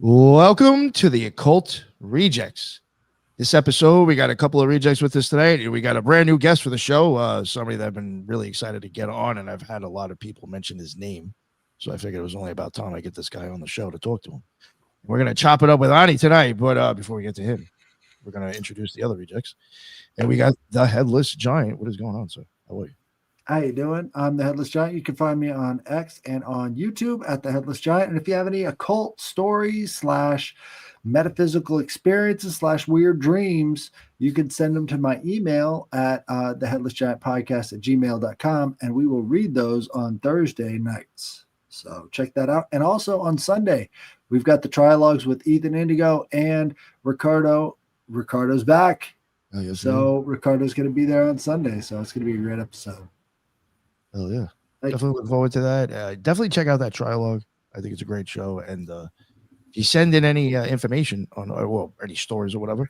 Welcome to the Occult Rejects. This episode, we got a couple of rejects with us today. We got a brand new guest for the show, somebody that I've been really excited to get on, and I've had a lot of people mention his name. So I figured it was only about time I get this guy on the show to talk to him. We're going to chop it up with Ani tonight, but before we get to him, we're going to introduce the other rejects. And we got the Headless Giant. What is going on, sir? How are you? How you doing? I'm the Headless Giant. You can find me on X and on YouTube at the Headless Giant. And if you have any occult stories / metaphysical experiences / weird dreams, you can send them to my email at theheadlessgiantpodcast@gmail.com, and we will read those on Thursday nights. So check that out. And also on Sunday, we've got the trilogues with Ethan Indigo and Ricardo. Ricardo's back. Oh, yes, so Ricardo's going to be there on Sunday. So it's going to be a great episode. Oh, yeah. Definitely look forward to that. Definitely check out that trilogue. I think it's a great show. And if you send in any information on, any stories or whatever,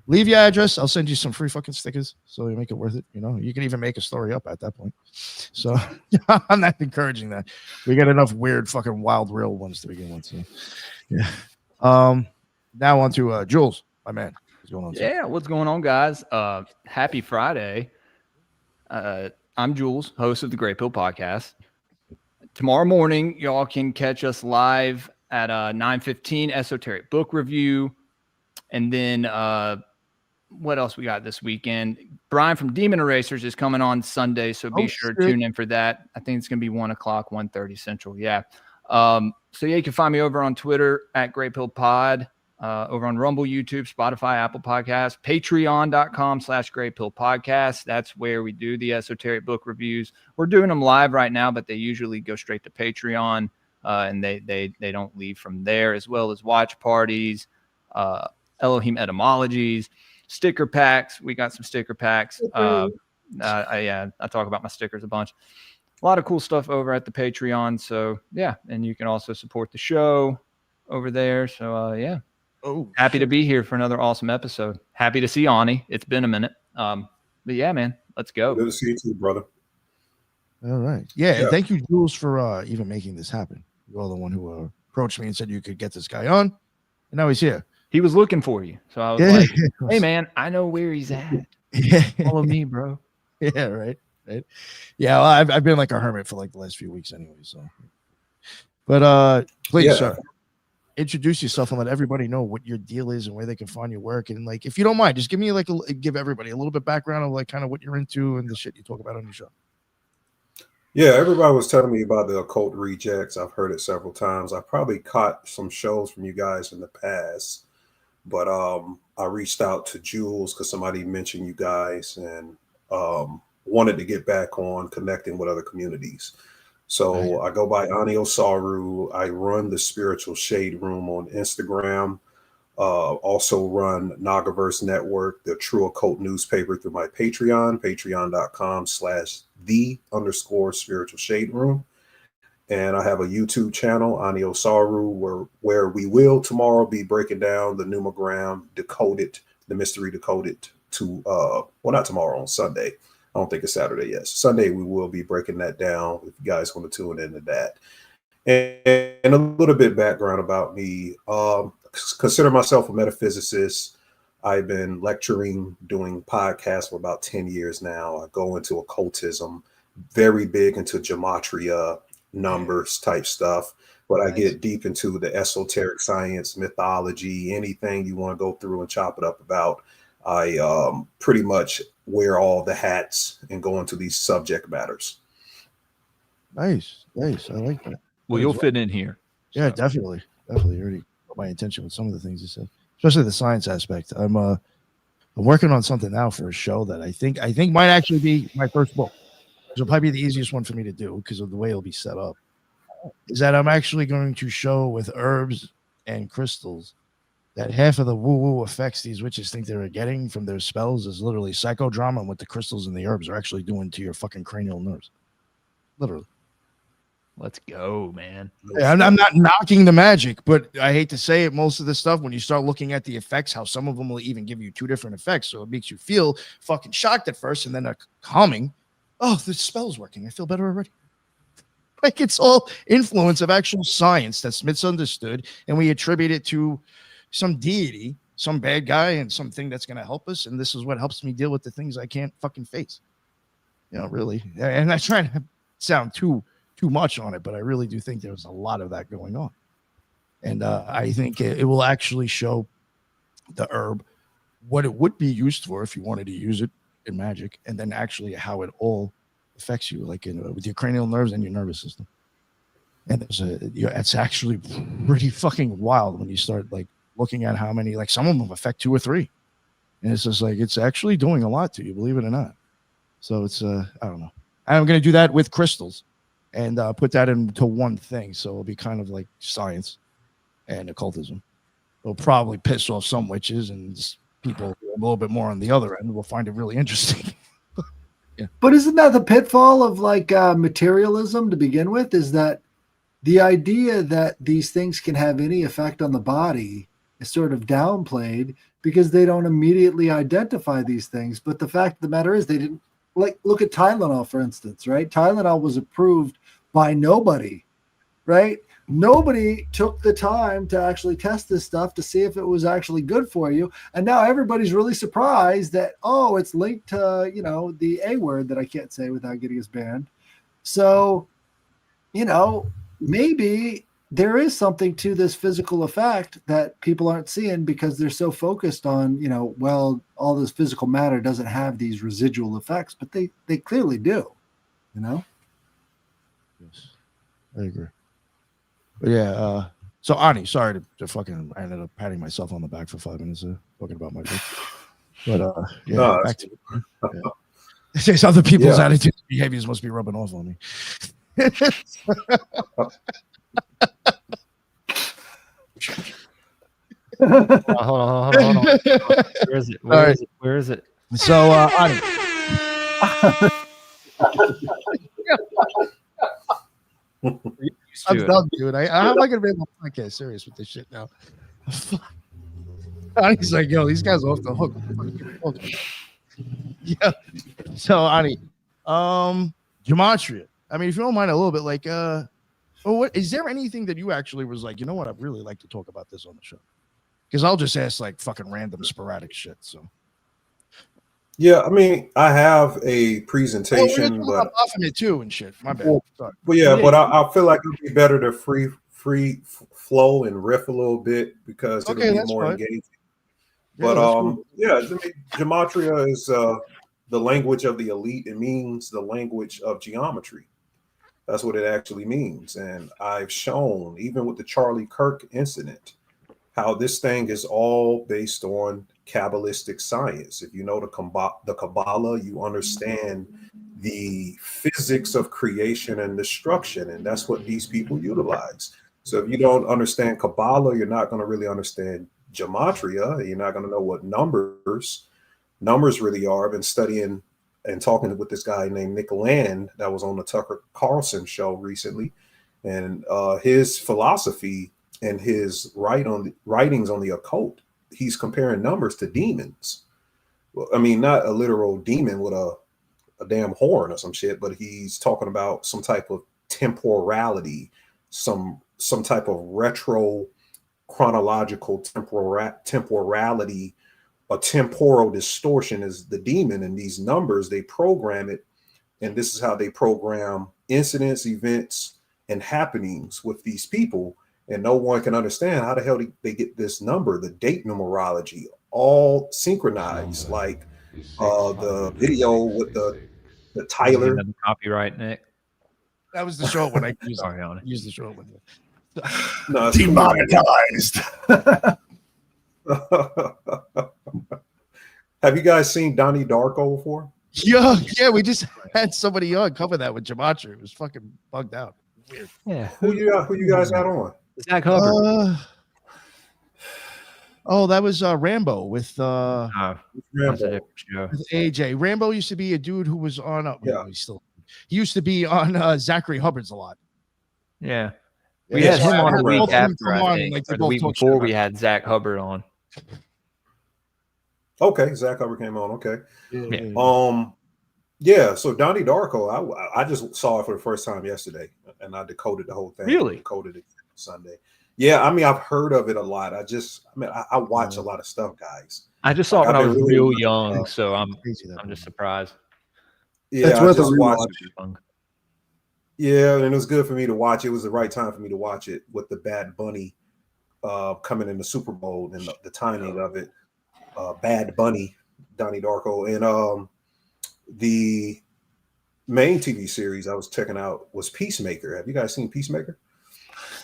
leave your address. I'll send you some free fucking stickers so you make it worth it. You know, you can even make a story up at that point. So I'm not encouraging that. We got enough weird fucking wild real ones to begin with. So yeah. Now on to Jules, my man. What's going on? Yeah, what's going on, guys? Happy Friday. I'm Jules, host of the Gray Pill Podcast. Tomorrow morning, y'all can catch us live at 9:15 Esoteric Book Review. And then what else we got this weekend? Brian from Demon Erasers is coming on Sunday, so be sure to tune in for that. I think it's going to be 1 o'clock, 1:30 Central. Yeah. So yeah, you can find me over on Twitter at Gray Pill Pod. Over on Rumble, YouTube, Spotify, Apple Podcasts, patreon.com/Gray Pill Podcast. That's where we do the esoteric book reviews. We're doing them live right now, but they usually go straight to Patreon, and they don't leave from there, as well as watch parties, Elohim etymologies, sticker packs. We got some sticker packs. I talk about my stickers a bunch. A lot of cool stuff over at the Patreon. So yeah, and you can also support the show over there. So yeah. Happy to be here for another awesome episode. Happy to see Ani. It's been a minute. But yeah, man, let's go. Good to see you too, brother. All right. Yeah. And thank you, Jules, for even making this happen. You're the one who approached me and said you could get this guy on. And now he's here. He was looking for you. So I was like, hey, man, I know where he's at. Follow me, bro. Yeah, right. Yeah, well, I've been like a hermit for like the last few weeks anyway. So, but please, sir. Introduce yourself and let everybody know what your deal is and where they can find your work. And like, if you don't mind, just give me give everybody a little bit background of like kind of what you're into and the shit you talk about on your show. Yeah, everybody was telling me about the Occult Rejects. I've heard it several times. I probably caught some shows from you guys in the past, but I reached out to Jules because somebody mentioned you guys and wanted to get back on connecting with other communities. So I go by Ani Osaru. I run the Spiritual Shade Room on Instagram. Also run Nagaverse Network, the True Occult newspaper, through my Patreon, patreon.com/the_Spiritual Shade Room. And I have a YouTube channel, Ani Osaru, where we will tomorrow be breaking down the numogram decoded, the mystery decoded to, not tomorrow, on Sunday. I don't think it's Saturday yet. Sunday, we will be breaking that down if you guys want to tune into that. And a little bit background about me. Consider myself a metaphysicist. I've been lecturing, doing podcasts for about 10 years now. I go into occultism, very big into gematria, numbers type stuff. But I get deep into the esoteric science, mythology, anything you want to go through and chop it up about. I pretty much wear all the hats and go into these subject matters. Nice. I like that. Well, you'll fit in here. Yeah, so. Definitely. You already got my attention with some of the things you said, especially the science aspect. I'm working on something now for a show that I think might actually be my first book. It'll probably be the easiest one for me to do because of the way it'll be set up. Is that I'm actually going to show with herbs and crystals that half of the woo-woo effects these witches think they're getting from their spells is literally psychodrama, and what the crystals and the herbs are actually doing to your fucking cranial nerves. Literally. Let's go, man. I'm not knocking the magic, but I hate to say it, most of the stuff, when you start looking at the effects, how some of them will even give you 2 different effects, so it makes you feel fucking shocked at first, and then calming. Oh, the spell's working. I feel better already. Like it's all influence of actual science that's misunderstood, and we attribute it to some deity, some bad guy, and something that's going to help us. And this is what helps me deal with the things I can't fucking face. You know, really. And I try to sound too much on it, but I really do think there's a lot of that going on. And I think it will actually show the herb what it would be used for if you wanted to use it in magic, and then actually how it all affects you, like with your cranial nerves and your nervous system. And it's actually pretty fucking wild when you start like looking at how many, like some of them affect 2 or 3, and it's just like it's actually doing a lot to you, believe it or not. So it's I don't know. I'm gonna do that with crystals, and put that into one thing, so it'll be kind of like science and occultism. It'll probably piss off some witches, and people a little bit more on the other end will find it really interesting. Yeah. But isn't that the pitfall of like materialism to begin with? Is that the idea that these things can have any effect on the body is sort of downplayed because they don't immediately identify these things. But the fact of the matter is they didn't, like, look at Tylenol, for instance, right? Tylenol was approved by nobody, right? Nobody took the time to actually test this stuff to see if it was actually good for you. And now everybody's really surprised that, oh, it's linked to, you know, the A word that I can't say without getting us banned. So, you know, maybe there is something to this physical effect that people aren't seeing because they're so focused on, you know, well, all this physical matter doesn't have these residual effects, but they clearly do, you know? Yes, I agree. But yeah, so Ani, sorry to fucking, I ended up patting myself on the back for 5 minutes talking about my book. But yeah, No, back to you. Yeah. There's other people's Yeah. attitudes and behaviors must be rubbing off on me. Hold on. Where is it? Where is it? So Ani. I'm done, dude. How am I gonna be able to get serious with this shit now? Ani's like, yo, these guys are off the hook. Yeah. So Ani, gematria. I mean, if you don't mind a little bit, like, what is there anything that you actually was like, you know what, I'd really like to talk about this on the show? Because I'll just ask like fucking random sporadic shit. So Yeah, I mean, I have a presentation, but Baphomet too and shit. My bad. Sorry. but yeah, but I feel like it'd be better to free flow and riff a little bit because it'll be more engaging. But yeah, I mean, gematria is the language of the elite. It means the language of geometry. That's what it actually means. And I've shown, even with the Charlie Kirk incident, how this thing is all based on Kabbalistic science. If you know the Kabbalah, you understand the physics of creation and destruction. And that's what these people utilize. So if you don't understand Kabbalah, you're not going to really understand gematria. You're not going to know what numbers really are. I've been studying and talking with this guy named Nick Land that was on the Tucker Carlson show recently. And his philosophy and his writings on the occult, he's comparing numbers to demons. Well, I mean, not a literal demon with a damn horn or some shit, but he's talking about some type of temporality, some type of retro chronological temporality. A temporal distortion is the demon, and these numbers, they program it, and this is how they program incidents, events, and happenings with these people. And no one can understand how the hell they get this number, the date numerology, all synchronized, like the video with the Tyler. Copyright, Nick. That was the short one. I used the short one. No, Demonetized. Have you guys seen Donnie Darko before? Yeah, we just had somebody on cover that with gematria. It was fucking bugged out. Weird. Yeah. Who you guys got on? Zach Hubbard. That was Rambo with Rambo. with AJ. Rambo used to be a dude who was on. Yeah. He used to be on Zachary Hubbard's a lot. Yeah. Yeah, We had so him on the both week of them after, come I on, think, like, they or the both week talk before shit we about had Zach Hubbard on. Okay, Zach Hubbard came on. Okay. Yeah. Yeah, so Donnie Darko, I just saw it for the first time yesterday, and I decoded the whole thing. Really? Decoded it Sunday. Yeah, I mean, I've heard of it a lot. I watch a lot of stuff, guys. I just saw it Like, when I I've was been really real young, so I'm Crazy that just movie. surprised. Yeah, It's I worth a just watched rewatch. Yeah, and it was good for me to watch. It was the right time for me to watch it with the Bad Bunny coming in the Super Bowl and the timing of it. Bad Bunny, Donnie Darko, and the main TV series I was checking out was Peacemaker. Have you guys seen Peacemaker?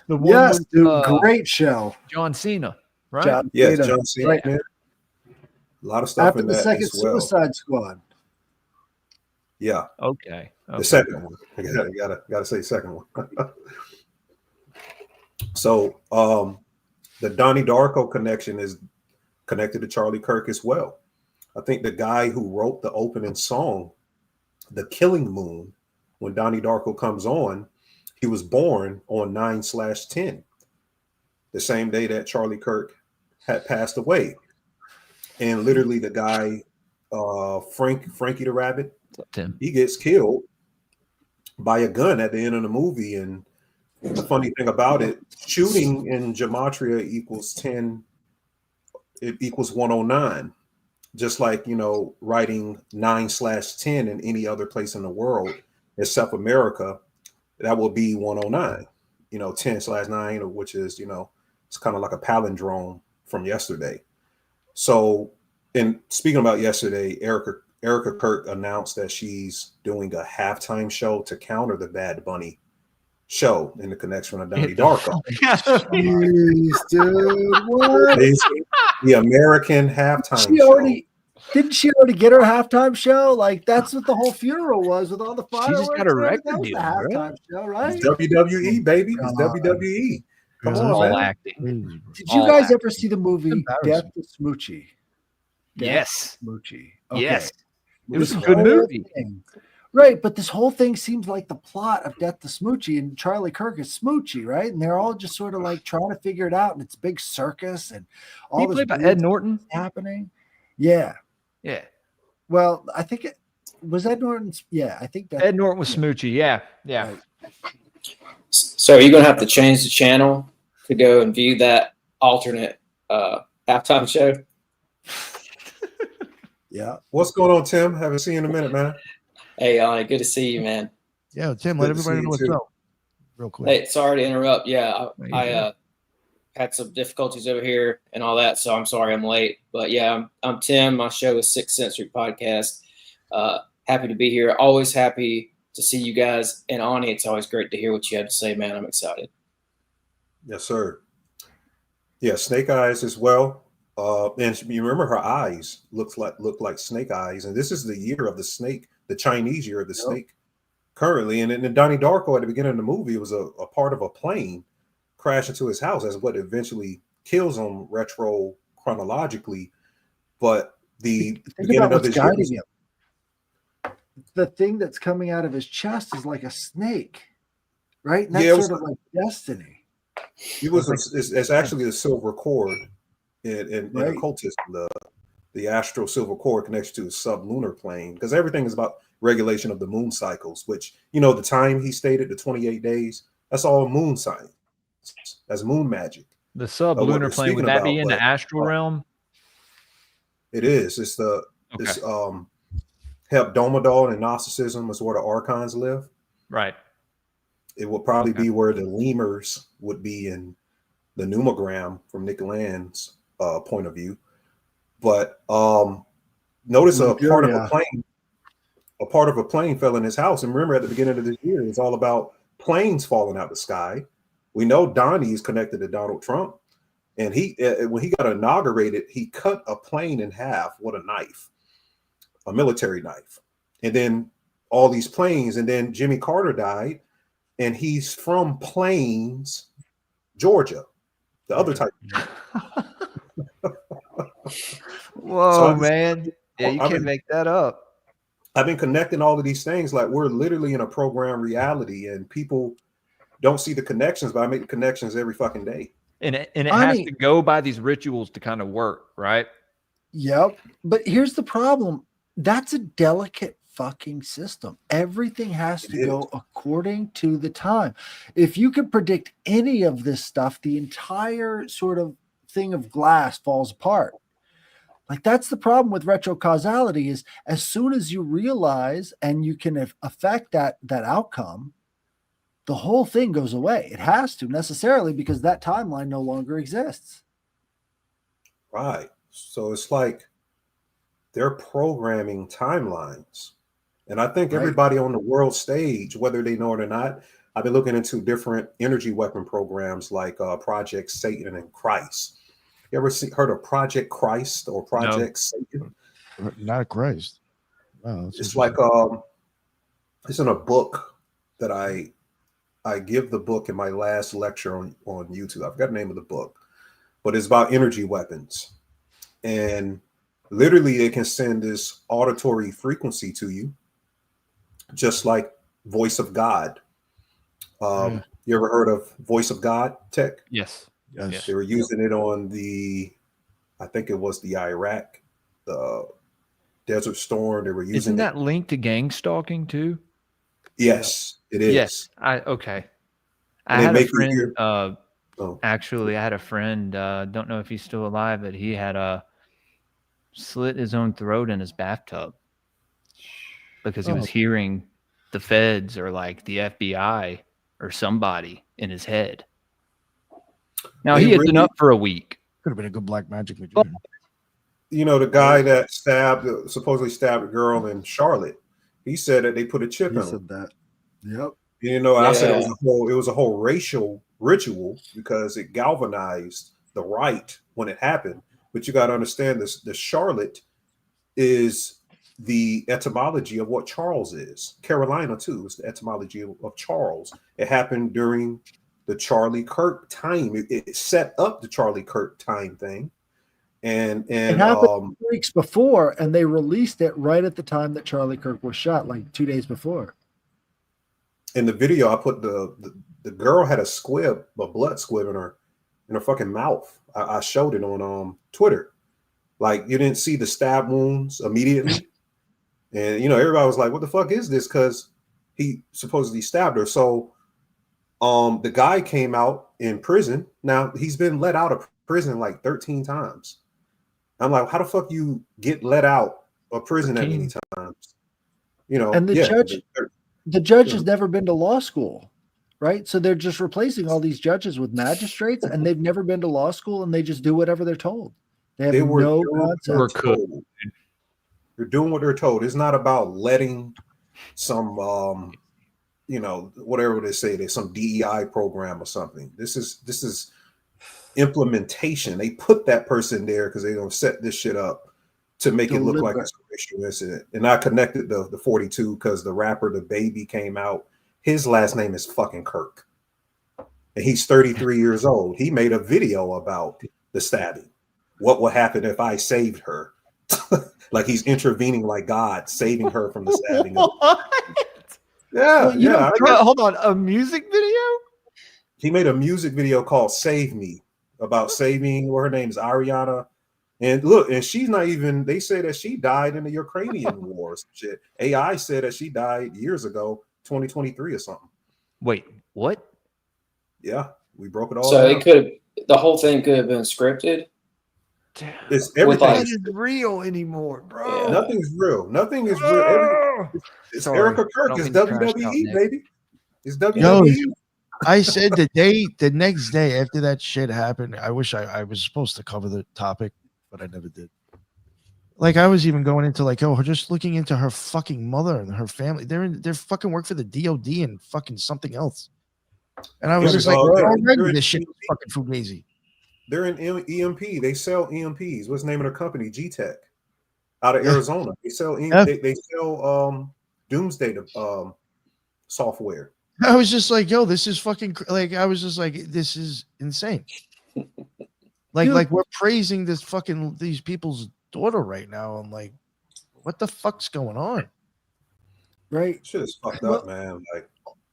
The one Yes, with, dude, great show. John Cena, right? John Yes, Cena. John Cena. Right. Man. A lot of stuff After in the that second as well. Suicide Squad. Yeah, Okay. the second one. I gotta say second one. So the Donnie Darko connection is connected to Charlie Kirk as well. I think the guy who wrote the opening song, The Killing Moon, when Donnie Darko comes on, he was born on 9/10, the same day that Charlie Kirk had passed away. And literally the guy, Frankie the Rabbit, Tim. he gets killed by a gun at the end of the movie. And the funny thing about it, shooting in gematria equals 10, it equals 109. Just like, writing 9/10 in any other place in the world except America, that will be 109. 10/9, which is, it's kind of like a palindrome from yesterday. So, and speaking about yesterday, Erica Kirk announced that she's doing a halftime show to counter the Bad Bunny show in the connection of Donnie Darko. Jeez, dude, what? The American halftime She show. Didn't she already get her halftime show? Like, that's what the whole funeral was with all the She fireworks. just got a and everything. record That was deal, the bro. halftime show, right? It's WWE, baby. It's God. WWE. Come Yeah, on, All man. acting. Crazy, bro. Did you All guys acting. ever see the movie Embarrassing. Death to Smoochie? Yes. Smoochie. Yes. It This was a good whole movie. thing- Right, but this whole thing seems like the plot of Death to Smoochie, and Charlie Kirk is Smoochie, right? And they're all just sort of like trying to figure it out, and it's a big circus, and all He this played by weird Ed Norton. stuff happening. Yeah. Yeah. Well, I think it was Ed Norton's. Yeah, I think that Ed Norton was Smoochie. Yeah. Yeah. Right. So are you going to have to change the channel to go and view that alternate halftime show? Yeah. What's going on, Tim? Haven't seen you in a minute, man. Hey, good to see you, man. Yeah, Tim, Good let to everybody see know you what's too. up. Real quick. Hey, sorry to interrupt. Yeah, How you I had some difficulties over here and all that, so I'm sorry I'm late. But yeah, I'm Tim. My show is Sixth Sensory Podcast. Happy to be here. Always happy to see you guys. And Ani, it's always great to hear what you have to say, man. I'm excited. Yes, sir. Yeah, snake eyes as well. And you remember her eyes look like snake eyes, and this is the year of the snake, the Chinese year of the snake, currently. And in Donnie Darko at the beginning of the movie, it was a part of a plane crash into his house. That's what eventually kills him retro chronologically. But the Think beginning about of what's his year, guiding him. The thing that's coming out of his chest is like a snake, right? And that's Yeah, it was sort of like destiny. it was it's actually a silver cord in Right. occultism, the astral silver cord connection to the sublunar plane, because everything is about regulation of the moon cycles, which, the time he stated, the 28 days, that's all moon science. That's moon magic. The what sublunar we're plane, speaking would that be about, in the but, astral realm? It is. It's Hebdomadal and Gnosticism is where the archons live. Right. It will probably be where the lemurs would be in the numogram from Nick Land's point of view. But notice a part of a plane fell in his house. And remember, at the beginning of this year, it's all about planes falling out of the sky. We know Donnie is connected to Donald Trump, and he when he got inaugurated, he cut a plane in half with a knife, a military knife, and then all these planes. And then Jimmy Carter died, and he's from Plains, Georgia, the other type. Whoa, So man. Yeah, you I've can't been- make that up. I've been connecting all of these things, like we're literally in a program reality, and people don't see the connections, but I make the connections every fucking day. And it has Ani- to go by these rituals to kind of work, right? Yep. But here's the problem. That's a delicate fucking system. Everything has to It go is. according to the time. If you can predict any of this stuff, the entire sort of thing of glass falls apart. Like that's the problem with retrocausality is as soon as you realize and you can affect that outcome, the whole thing goes away. It has to necessarily because that timeline no longer exists. Right. So it's like they're programming timelines. And I think Right. everybody on the world stage, whether they know it or not, I've been looking into different energy weapon programs like Project Satan and Christ. You ever heard of Project Christ or Project Satan? Not Christ. Wow, that's It's interesting. like it's in a book that I give the book in my last lecture on YouTube. I forgot the name of the book, but it's about energy weapons. And literally it can send this auditory frequency to you, just like voice of God. Yeah. You ever heard of voice of God tech? Yes. Yes. They were using it on I think it was the Iraq, the Desert Storm. They were using Isn't that it. linked to gang stalking too? Yes, it is. Yes. Okay. I And they had a make you friend. hear. Actually, I had a friend. Don't know if he's still alive, but he had slit his own throat in his bathtub because he was hearing the feds or like the FBI or somebody in his head. Now They he had been really- up for a week. Could have been a good black magic magician. You know, the guy that supposedly stabbed a girl in Charlotte, he said that they put a chip He in him. said that. Yep. You know, I said Yeah. it was a whole racial ritual because it galvanized the right when it happened. But you got to understand this: the Charlotte is the etymology of what Charles is. Carolina too is the etymology of Charles. It happened during the Charlie Kirk time. It set up the Charlie Kirk time thing, and It happened 2 weeks before, and they released it right at the time that Charlie Kirk was shot, like 2 days before. in the video, I put the girl had a blood squib in her fucking mouth. I showed it on Twitter. Like you didn't see the stab wounds immediately, and you know everybody was like, "What the fuck is this?" Because he supposedly stabbed her. So, the guy came out in prison. Now he's been let out of prison like 13 times. I'm like, how the fuck you get let out of prison that many times? You know, And the yeah, judge, the judge has never been to law school, right? So they're just replacing all these judges with magistrates, and they've never been to law school, and they just do whatever they're told. They have no concept. They're doing what they're told. It's not about letting some you know, whatever they say, there's some DEI program or something. This is implementation. They put that person there because they're gonna set this shit up to make it look like it's a racial incident. And I connected the 42 because the rapper The Baby came out. His last name is fucking Kirk. And he's 33 years old. He made a video about the stabbing. What would happen if I saved her? Like he's intervening like God, saving her from the stabbing. Yeah, Hold on, a music video? He made a music video called Save Me about saving, her name is Ariana. And look, and she's not even, they say that she died in the Ukrainian wars. Shit. AI said that she died years ago, 2023 or something. Wait, what? Yeah, we broke it all So down. the whole thing could have been scripted. It's everything. like- Isn't real anymore, bro. Yeah. Nothing's real. Nothing is real. It's Sorry. Erica Kirk. Don't It's mean to crash out, WWE, Nick. baby. It's WWE. I said the next day after that shit happened, I wish I was supposed to cover the topic, but I never did. Like I was even going into like, oh, just looking into her fucking mother and her family. They're fucking work for the DOD and fucking something else. And I was just like, already this shit is fucking fugazi. They're in EMP. They sell EMPs. What's the name of their company? G-Tech, out of Arizona. They sell they sell doomsday software. I was just like, yo, this is fucking like. I was just like, this is insane. Like we're praising these people's daughter right now. I'm like, what the fuck's going on? Right. Shit is fucked up, man. Like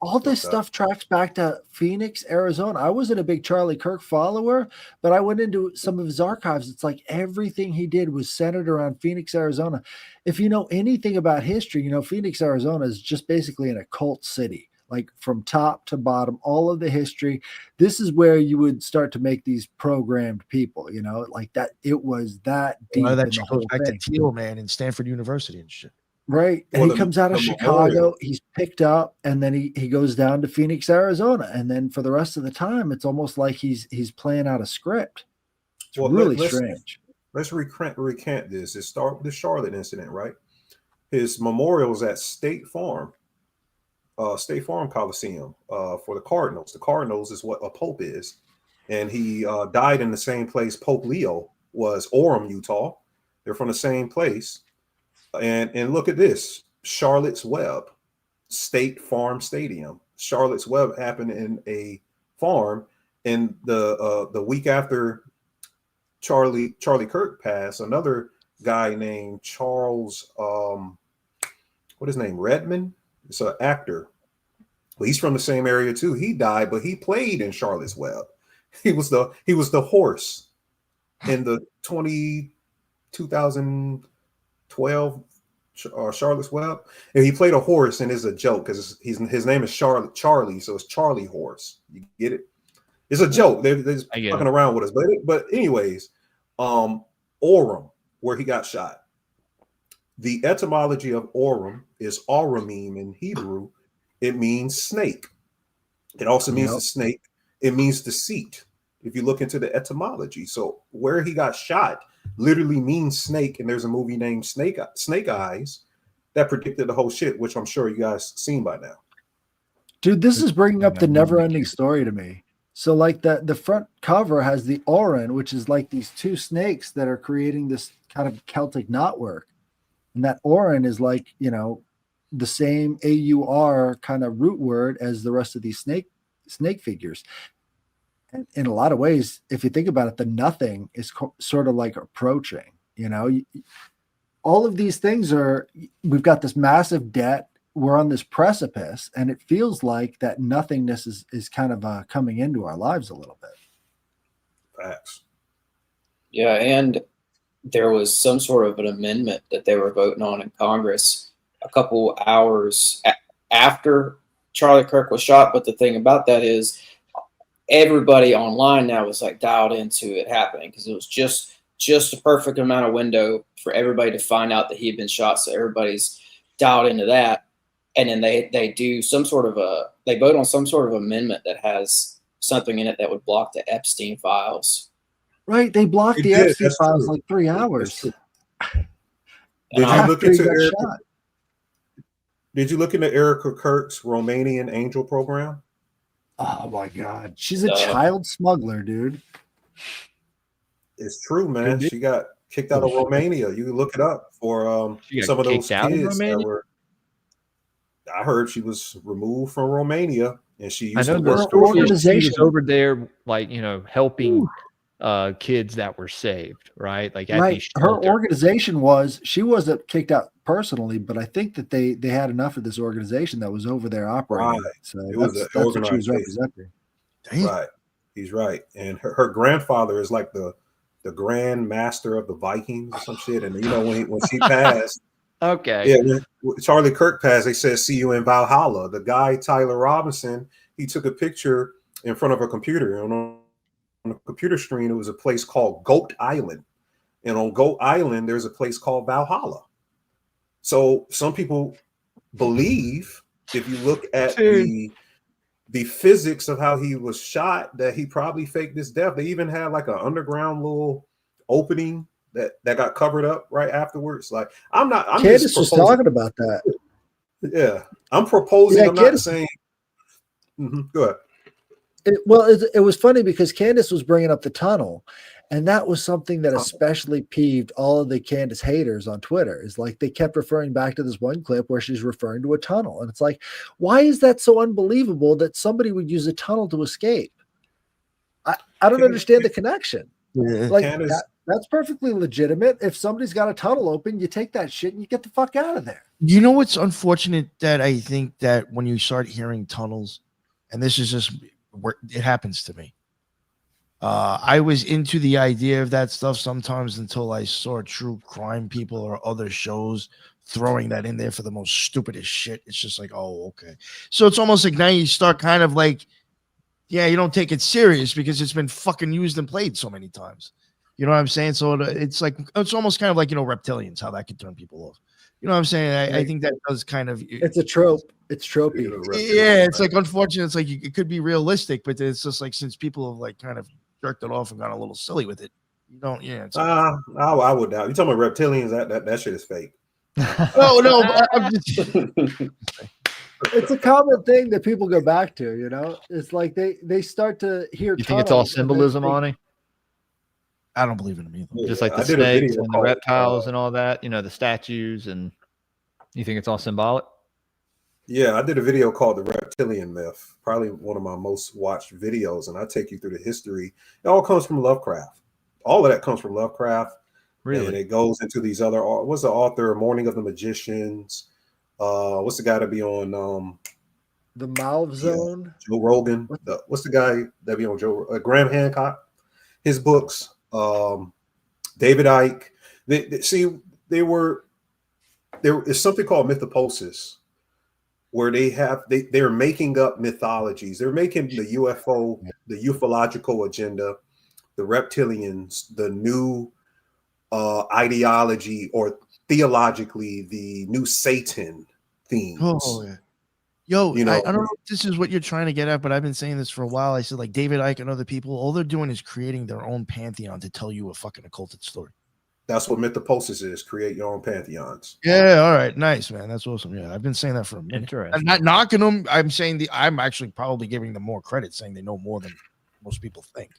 all this stuff tracks back to Phoenix, Arizona. I wasn't a big Charlie Kirk follower, but I went into some of his archives. It's like everything he did was centered around Phoenix, Arizona. If you know anything about history, you know Phoenix, Arizona is just basically an occult city, like from top to bottom, all of the history. This is where you would start to make these programmed people, you know, like that. It was that deep in that the shit whole goes back thing. to Teal, man, in Stanford University and shit. Right. And Well, he comes out of the Chicago, memorial. he's picked up, and then he goes down to Phoenix, Arizona. And then for the rest of the time, it's almost like he's playing out a script. It's really strange. Let's recant this. It started with the Charlotte incident, right? His memorial's at State Farm Coliseum for the Cardinals. The Cardinals is what a pope is. And he died in the same place Pope Leo was, Orem, Utah. They're from the same place. And look at this, Charlotte's Web, State Farm Stadium. Charlotte's Web happened in a farm, and the week after Charlie Kirk passed, another guy named Charles, what his name, Redmond? It's an actor. Well, he's from the same area too. He died, but he played in Charlotte's Web. He was the horse in the 2012 Charlotte's Web, and he played a horse, and it's a joke because his name is Charlie, so it's Charlie Horse. You get it? It's a joke. They're just fucking around with us, but anyways, Orem, where he got shot. The etymology of Orem is Aramim in Hebrew. It means snake. It also means the snake. It means the seat. If you look into the etymology, so where he got shot literally means snake, and there's a movie named Snake Eyes that predicted the whole shit, which I'm sure you guys seen by now. Dude, this is bringing up the never-ending story to me. So, like the front cover has the Oren, which is like these two snakes that are creating this kind of Celtic knotwork, and that Oren is like, you know, the same AUR kind of root word as the rest of these snake figures. And in a lot of ways, if you think about it, the nothing is sort of like approaching, you know, all of these things we've got this massive debt. We're on this precipice, and it feels like that nothingness is kind of coming into our lives a little bit. Facts. Yeah. And there was some sort of an amendment that they were voting on in Congress a couple hours after Charlie Kirk was shot. But the thing about that is, everybody online now was like dialed into it happening, because it was just a perfect amount of window for everybody to find out that he had been shot. So everybody's dialed into that. And then they do some sort of they vote on some sort of amendment that has something in it that would block the Epstein files. Right. They blocked the Epstein files like 3 hours. Did you look into Did you look into Erica Kirk's Romanian angel program? Oh my God. She's a child smuggler, dude. It's true, man. She got kicked out of Romania. You can look it up for some of those kids that were. I heard she was removed from Romania, and she used to work for organization over there, like, you know, helping kids that were saved, right? Like at these her organization she wasn't kicked out personally, but I think that they had enough of this organization that was over there operating. Right. So that's what she was representing. Right. He's right. And her grandfather is like the grand master of the Vikings or some shit. And you know, when she passed, okay. Yeah, when Charlie Kirk passed, they said, "See you in Valhalla." The guy, Tyler Robinson, he took a picture in front of a computer. And on the computer screen, it was a place called Goat Island. And on Goat Island, there's a place called Valhalla. So some people believe, if you look at the physics of how he was shot, that he probably faked his death. They even had like an underground little opening that got covered up right afterwards. Like, I'm Candace was talking about that. Yeah, I'm proposing. Yeah, I'm not saying. Go ahead. It was funny because Candace was bringing up the tunnel, and that was something that especially peeved all of the Candace haters on Twitter. Is like they kept referring back to this one clip where she's referring to a tunnel, and it's like, why is that so unbelievable that somebody would use a tunnel to escape? I don't understand the connection. Yeah. Like That's perfectly legitimate. If somebody's got a tunnel open, you take that shit and you get the fuck out of there. You know what's unfortunate that I think that when you start hearing tunnels, and this is just where it happens to me. I was into the idea of that stuff sometimes until I saw true crime people or other shows throwing that in there for the most stupidest shit. It's just like, oh, okay. So it's almost like now you start kind of like, yeah, you don't take it serious because it's been fucking used and played so many times. You know what I'm saying? So it's like, it's almost kind of like, reptilians, how that could turn people off. You know what I'm saying? I think that does kind of. It's a trope. It's tropey. Yeah, it's like unfortunate. It's like it could be realistic, but it's just like since people have like kind of jerked it off and got a little silly with it, you don't. Yeah, it's I would doubt. You talking about reptilians? That shit is fake. no. I'm just, it's a common thing that people go back to. It's like they start to hear. You think it's all symbolism, Ani? I don't believe in them either. Just like the snakes and the reptiles and all that. The statues, and you think it's all symbolic? Yeah, I did a video called The Reptilian Myth, probably one of my most watched videos, and I take you through the history. It all comes from Lovecraft. All of that comes from Lovecraft. Really? And it goes into these other, what's the author, Morning of the Magicians? What's the guy to be on the Malv Zone? Joe Rogan. What's the guy that be on Graham Hancock? His books, David Icke. There is something called mythopoesis, where they're making up mythologies. They're making the UFO, the ufological agenda, the reptilians, the new ideology, or theologically the new Satan themes. Oh, yeah. Yo, I don't know if this is what you're trying to get at, but I've been saying this for a while. I said, like, David Icke and other people, all they're doing is creating their own pantheon to tell you a fucking occulted story. That's what mythopoesis is. Create your own pantheons. Yeah, all right. Nice, man. That's awesome. Yeah, I've been saying that for a minute. Interesting. I'm not knocking them. I'm saying I'm actually probably giving them more credit, saying they know more than most people think.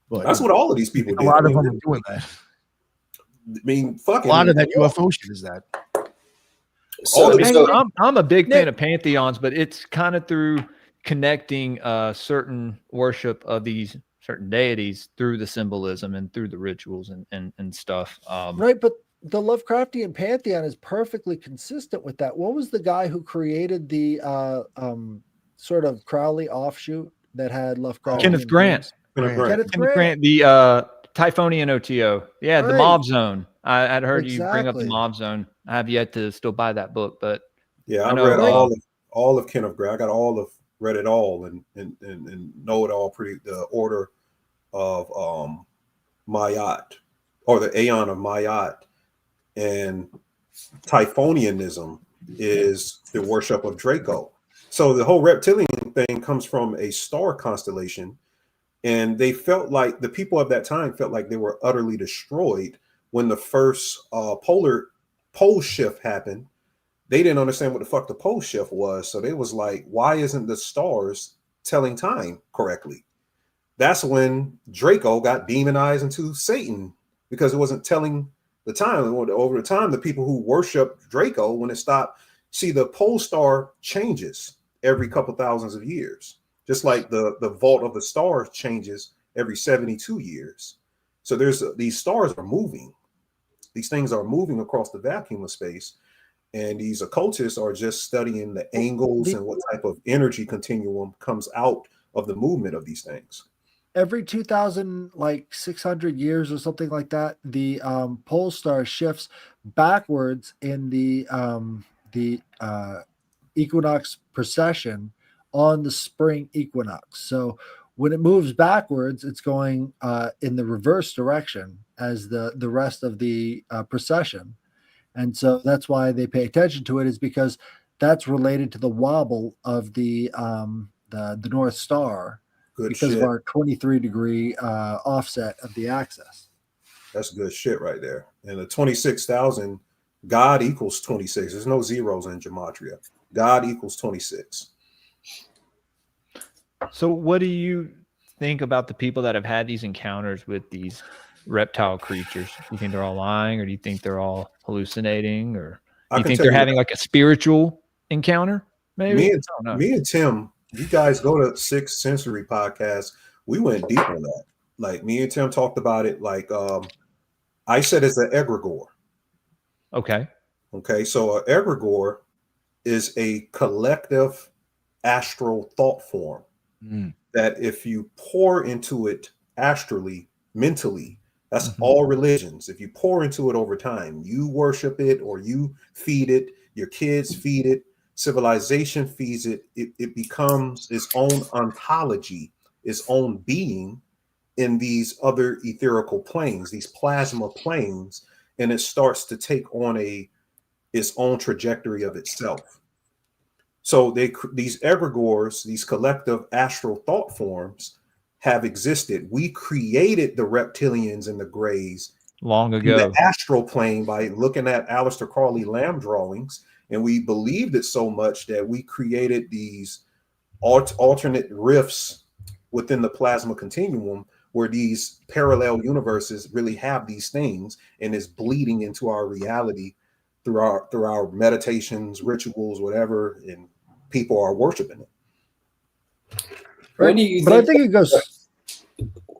But that's what all of these people do. A lot of them are doing that. I mean, fucking. A lot of that UFO shit is that. I'm a big fan of pantheons, but it's kind of through connecting certain worship of these certain deities through the symbolism and through the rituals and stuff. Right, but the Lovecraftian pantheon is perfectly consistent with that. What was the guy who created the sort of Crowley offshoot that had Lovecraft? Kenneth Grant. Kenneth Grant. The Typhonian OTO. Yeah, right. The Mob Zone. I'd heard you bring up the Mob Zone. I have yet to still buy that book, but yeah, I read all of Kenneth Grant. I got read it all and know it all pretty. The order of Mayat, or the Aeon of Mayat, and Typhonianism is the worship of Draco. So the whole reptilian thing comes from a star constellation, and they felt like the people of that time felt like they were utterly destroyed when the first pole shift happened. They didn't understand what the fuck the pole shift was, so they was like, why isn't the stars telling time correctly? That's when Draco got demonized into Satan, because it wasn't telling the time. Over the time, the people who worshiped Draco, when it stopped, see, the pole star changes every couple thousands of years, just like the vault of the stars changes every 72 years. So these stars are moving. These things are moving across the vacuum of space, and these occultists are just studying the angles and what type of energy continuum comes out of the movement of these things. Every 2,600 years or something like that, the pole star shifts backwards in the equinox precession on the spring equinox. So when it moves backwards, it's going in the reverse direction as the rest of the precession. And so that's why they pay attention to it, is because that's related to the wobble of the North Star. Good because shit. Of our 23-degree offset of the axis. That's good shit right there. And the 26,000, God equals 26. There's no zeros in gematria. God equals 26. So what do you think about the people that have had these encounters with these reptile creatures? Do you think they're all lying, or do you think they're all hallucinating, or do you think they're having like a spiritual encounter? Maybe me and Tim, you guys go to Sixth Sensory podcast. We went deep on that. Like, me and Tim talked about it. Like, I said it's an egregore. Okay. Okay, so an egregore is a collective astral thought form that if you pour into it astrally, mentally, that's all religions. If you pour into it over time, you worship it or you feed it, your kids feed it, civilization feeds it, it becomes its own ontology, its own being in these other etherical planes, these plasma planes, and it starts to take on its own trajectory of itself. So these egregores, these collective astral thought forms, have existed. We created the reptilians and the grays long in ago. the astral plane by looking at Aleister Crowley Lamb drawings, and we believed it so much that we created these alternate rifts within the plasma continuum where these parallel universes really have these things and is bleeding into our reality through our meditations, rituals, whatever, and people are worshiping it. Right. When do you But I think it goes.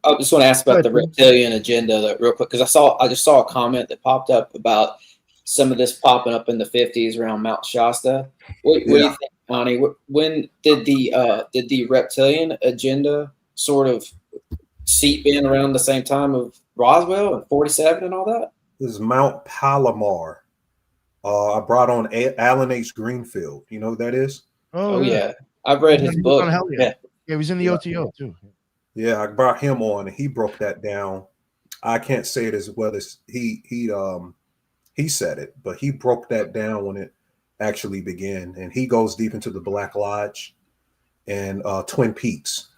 I just want to ask about the Go ahead, reptilian agenda real quick, because I just saw a comment that popped up about some of this popping up in the 50s around Mount Shasta. What do you think, Connie? When did the reptilian agenda sort of seep in around the same time of Roswell and 47 and all that? This is Mount Palomar. I brought on Alan H. Greenfield. You know who that is? Oh yeah. I've read his book. Yeah, he was in the OTO too. Yeah, I brought him on and he broke that down. I can't say it as well as he said it, but he broke that down when it actually began. And he goes deep into the Black Lodge and Twin Peaks.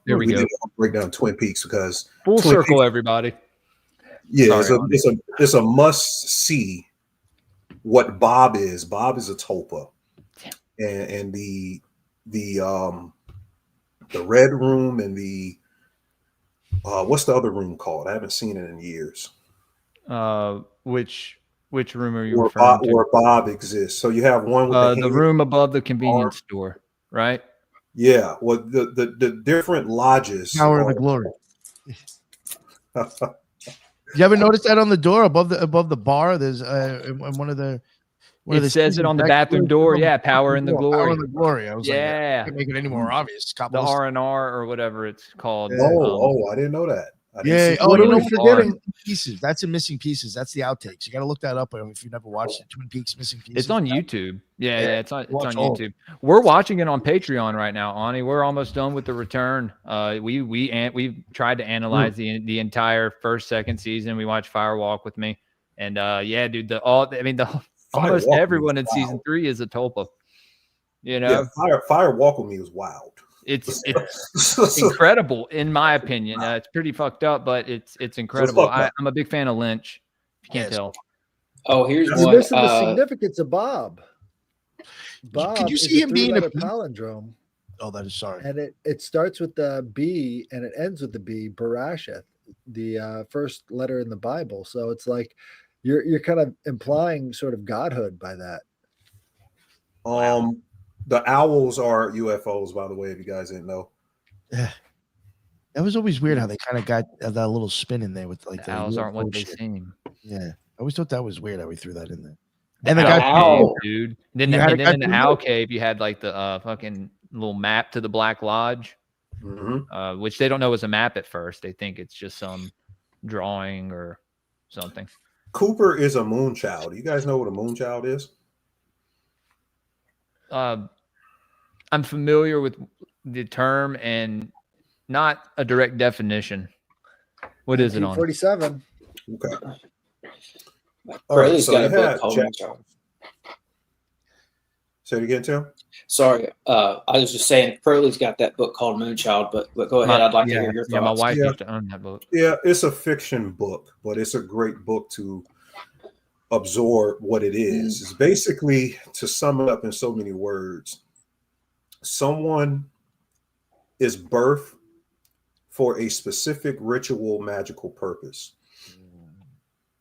There we go. Did break down Twin Peaks because Full Twin circle, Peaks, everybody. yeah, Sorry, it's a must see. What Bob is a tulpa, and the red room and the what's the other room called? I haven't seen it in years. Which room are you referring to? Where Bob exists. So you have one with the room above the convenience store, right? Yeah. Well, the different lodges. Tower of the Glory. You ever notice that on the door above the bar? There's in one of the. It says it on the bathroom door. Yeah, power in the glory. Power in the glory. I was like, I can't make it any more obvious. The R&R or whatever it's called. Oh, I didn't know that. Yeah. What are we forgetting? Pieces. That's in Missing Pieces. That's the outtakes. You got to look that up if you've never watched it. Twin Peaks Missing Pieces. It's on YouTube. Yeah, it's on YouTube. We're watching it on Patreon right now, Ani. We're almost done with the return. We've tried to analyze the entire first, second season. We watched Firewalk with me, and yeah, dude. Almost everyone in season 3 is a tulpa. You know, Firewalk with me was wild. It's incredible in my opinion. It's pretty fucked up, but it's incredible. I'm a big fan of Lynch. If you can't tell. Oh, here's You're one. missing the significance of Bob. Bob, could you see him being a palindrome? Oh, that is sorry. And it starts with the B and it ends with the B. Barasheth, the first letter in the Bible. So it's like you're kind of implying sort of godhood by that. The owls are UFOs, by the way, if you guys didn't know. Yeah. That was always weird how they kind of got that little spin in there with like the owls aren't what they seem. Yeah. I always thought that was weird how we threw that in there. And the owl cave, dude. Then in the owl cave, you had like the fucking little map to the Black Lodge, which they don't know is a map at first. They think it's just some drawing or something. Cooper is a moonchild. You guys know what a moonchild is? I'm familiar with the term and not a direct definition. What is it on? 47. Okay. All right, so got a book called Moonchild. Say it again, Tim. Sorry, I was just saying Crowley's got that book called Moonchild, but go ahead. I'd like to hear your thoughts. Yeah, my wife used to own that book. Yeah, it's a fiction book, but it's a great book to absorb what it is. It's basically, to sum it up in so many words, someone is birthed for a specific ritual magical purpose,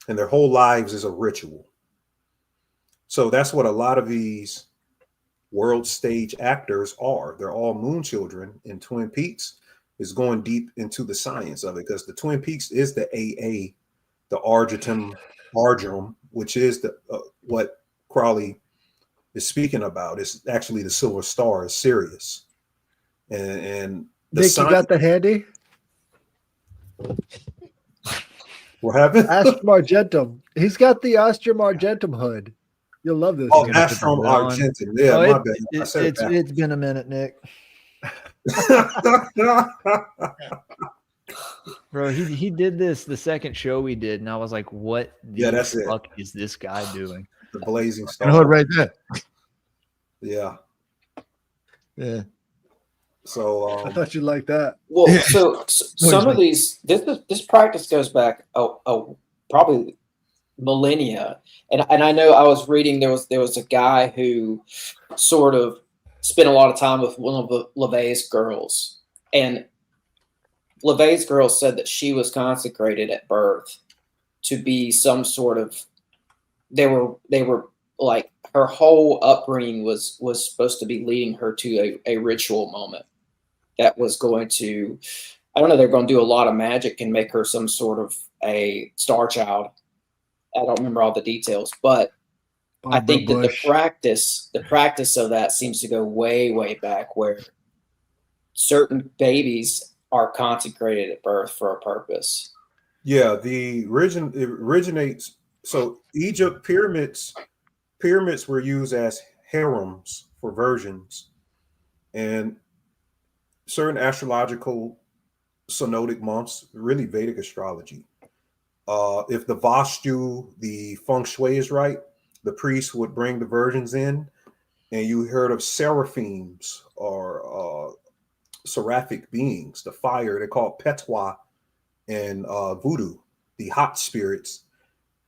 and their whole lives is a ritual. So that's what a lot of these world stage actors are. They're all moon children, and Twin Peaks is going deep into the science of it, because the Twin Peaks is the AA the Argentum, which is the what Crowley is speaking about. It's actually the silver star is Sirius, and the Nick, you got the handy? What happened? Astrum Argentum. He's got the Astrum Argentum hood. You'll love this. Oh, guy. Astrum Argentum. Yeah, Oh, my bad. I said it's been a minute, Nick. Bro, he did this the second show we did, and I was like, "What the that's it. fuck is this guy doing?" The blazing And star. hood right there. Yeah. Yeah. So I thought you'd like that. Well, Yeah. so some of these this practice goes back probably millennia, and I know I was reading there was a guy who sort of spent a lot of time with one of LeVay's girls, and LeVay's girl said that she was consecrated at birth to be some sort of they were like her whole upbringing was supposed to be leading her to a ritual moment that was going to, I don't know, they're going to do a lot of magic and make her some sort of a star child. I don't remember all the details, but I think that the practice of that seems to go way, way back, where certain babies are consecrated at birth for a purpose. yeah, it originates. So Egypt pyramids were used as harems for virgins, and certain astrological synodic months, really Vedic astrology. If the Vastu, the feng shui is right, the priest would bring the virgins in, and you heard of seraphims or seraphic beings, the fire, they're called petwa in voodoo, the hot spirits.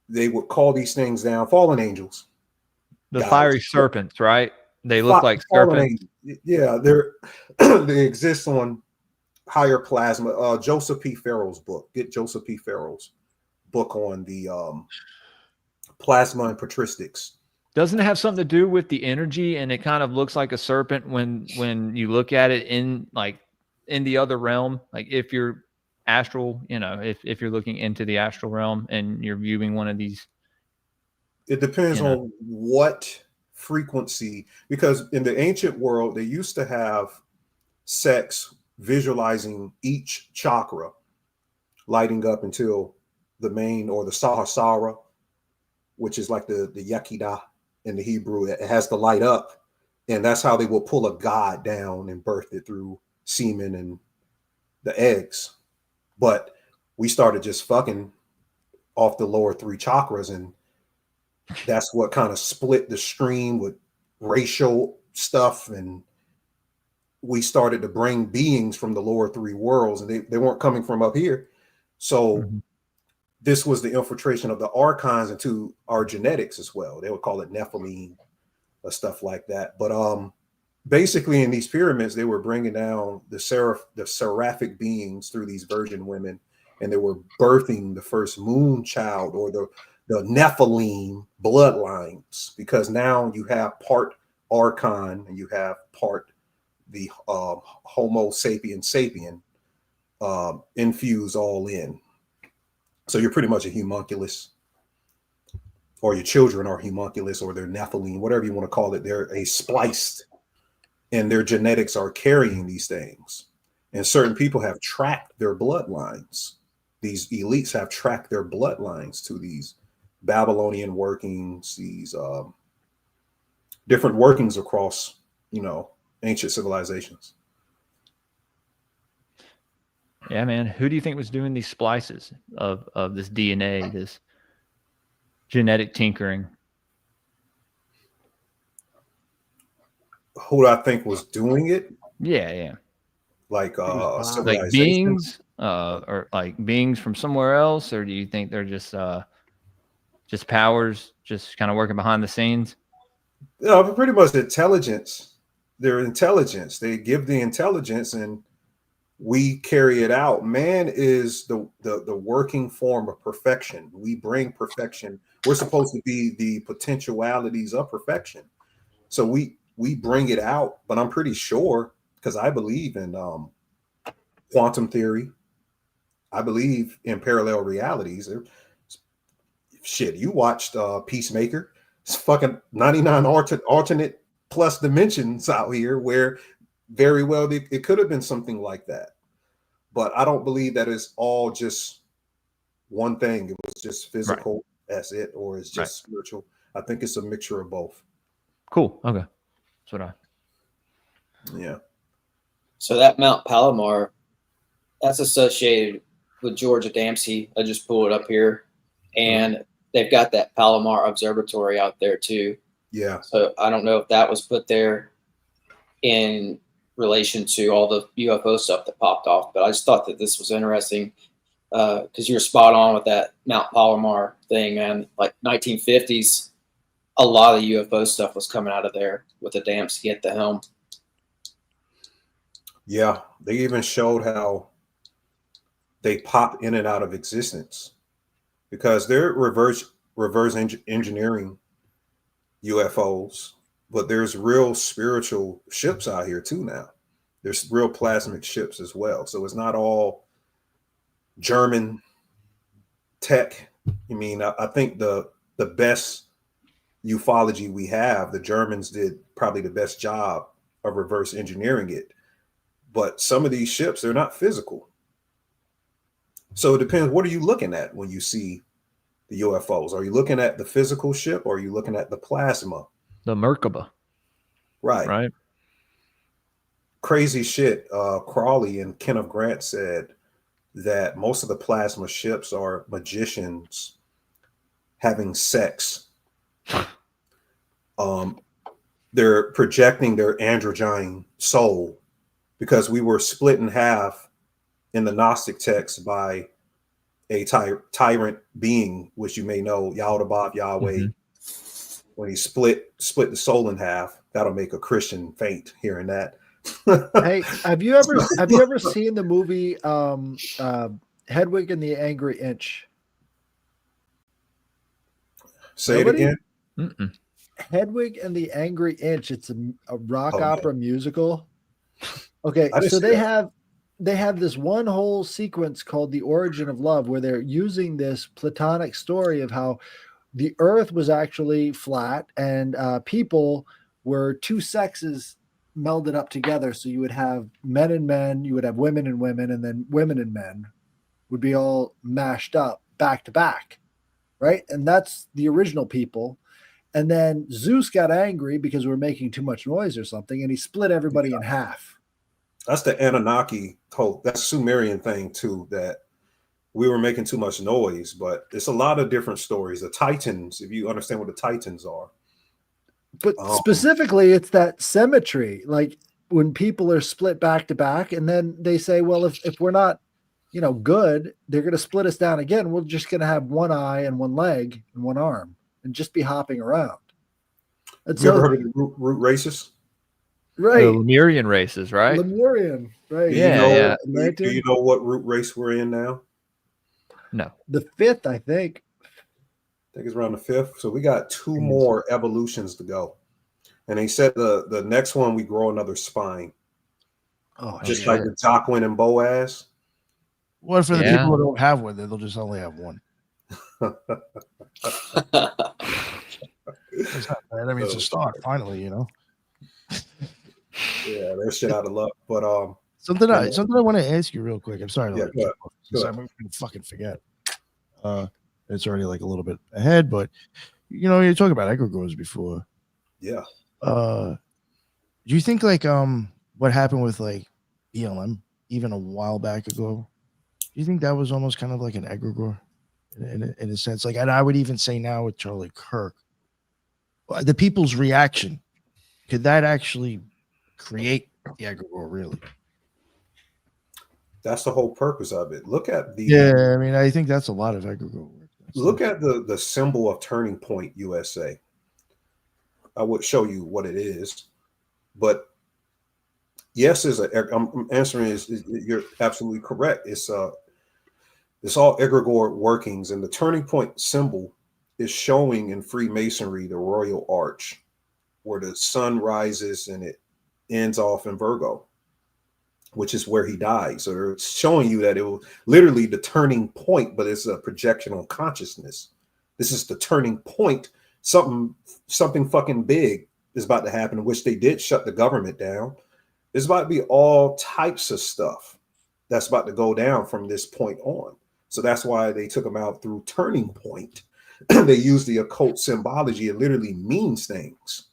They would call these things down, fallen angels. The Guys. fiery serpents, right? They look like serpents. Yeah, they exist on higher plasma. Joseph P. Farrell's book. Get Joseph P. Farrell's book on the plasma and patristics. Doesn't it have something to do with the energy? And it kind of looks like a serpent when you look at it in the other realm. Like if you're astral, if you're looking into the astral realm and you're viewing one of these. It depends on what frequency, because in the ancient world, they used to have sex visualizing each chakra lighting up until the main, or the Sahasrara, which is like the Yekidah in the Hebrew. It has to light up, and that's how they will pull a god down and birth it through semen and the eggs. But we started just fucking off the lower three chakras, and that's what kind of split the stream with racial stuff, and we started to bring beings from the lower three worlds, and they weren't coming from up here. So this was the infiltration of the archons into our genetics as well. They would call it Nephilim or stuff like that. But basically in these pyramids, they were bringing down the seraphic beings through these virgin women, and they were birthing the first moon child, or the Nephilim bloodlines, because now you have part archon and you have part the Homo sapien infused all in. So you're pretty much a homunculus, or your children are homunculus, or they're Nephilim, whatever you want to call it. They're a spliced, and their genetics are carrying these things. And certain people have tracked their bloodlines. These elites have tracked their bloodlines to these Babylonian workings, these different workings across, ancient civilizations. Yeah, man. Who do you think was doing these splices of this DNA, this genetic tinkering? Who do I think was doing it? Yeah. Like like beings, or like beings from somewhere else, or do you think they're just powers, just kind of working behind the scenes? No, pretty much intelligence. Their intelligence. They give the intelligence, and we carry it out. Man is the working form of perfection. We bring perfection. We're supposed to be the potentialities of perfection. So we bring it out. But I'm pretty sure, because I believe in quantum theory, I believe in parallel realities. There's shit, you watched Peacemaker. It's fucking 99 alternate plus dimensions out here where very well it could have been something like that. But I don't believe that it's all just one thing. It was just physical, right. That's it, or it's just spiritual. I think it's a mixture of both. Cool. Okay. That's what I. Yeah. So that Mount Palomar, that's associated with Georgia Dempsey. I just pulled it up here, and they've got that Palomar Observatory out there too. Yeah. So I don't know if that was put there in relation to all the UFO stuff that popped off, but I just thought that this was interesting because you're spot on with that Mount Palomar thing, man. Like 1950s, a lot of UFO stuff was coming out of there with the Dempsey at the helm. Yeah, they even showed how they pop in and out of existence because they're reverse engineering UFOs, but there's real spiritual ships out here too now. There's real plasmic ships as well. So it's not all German tech. I mean, I think the best ufology we have, the Germans did probably the best job of reverse engineering it. But some of these ships, they're not physical. So it depends. What are you looking at when you see the UFOs? Are you looking at the physical ship or are you looking at the plasma? The Merkaba. Right. Crazy shit. Crawley and Kenneth Grant said that most of the plasma ships are magicians having sex. They're projecting their androgyne soul because we were split in half in the Gnostic text by a tyrant being, which you may know, Yaldabaoth, Yahweh. Mm-hmm. When he split the soul in half, that'll make a Christian faint hearing that. Hey, have you ever seen the movie Hedwig and the Angry Inch? Say Nobody? It again. Mm-mm. Hedwig and the Angry Inch. It's a rock opera musical. Okay, so they have this one whole sequence called The Origin of Love, where they're using this Platonic story of how the earth was actually flat and people were two sexes melded up together. So you would have men and men, you would have women and women, and then women and men would be all mashed up back to back, right? And that's the original people. And then Zeus got angry because we were making too much noise or something, and he split everybody in half. That's the Anunnaki whole, that's Sumerian thing too, that we were making too much noise, but it's a lot of different stories. The Titans, if you understand what the Titans are. But specifically, it's that symmetry, like when people are split back to back, and then they say, well, if we're not, good, they're going to split us down again. We're just going to have one eye and one leg and one arm and just be hopping around. And you ever heard of the root races? Right. The Lemurian races, right? Lemurian, right. Yeah. Do you know what root race we're in now? No. The 5th, I think. I think it's around the 5th. So we got 2 more evolutions to go. And they said the next one, we grow another spine. Oh, just like the Jacqueline and Boaz. What for the people who don't have one, they'll just only have one. That's not bad. I mean, it's a start, finally, Yeah, there's shit out of luck. But something I want to ask you real quick. I'm sorry, I'm gonna fucking forget. It's already like a little bit ahead, but you talk about egregores before. Yeah. Do you think like what happened with like BLM even a while back ago? Do you think that was almost kind of like an egregore in a sense? Like, and I would even say now with Charlie Kirk, the people's reaction, could that actually create the egregore, really? That's the whole purpose of it. Look at the I mean, I think that's a lot of egregore work. Look at the symbol of Turning Point USA. I would show you what it is, but yes, I'm answering is you're absolutely correct. It's all egregore workings, and the Turning Point symbol is showing in Freemasonry the Royal Arch, where the sun rises and it ends off in Virgo, which is where he died. So it's showing you that it was literally the turning point, but it's a projection on consciousness. This is the turning point. Something fucking big is about to happen, in which they did shut the government down. There's about to be all types of stuff that's about to go down from this point on. So that's why they took them out through turning point. They use the occult symbology. It literally means things.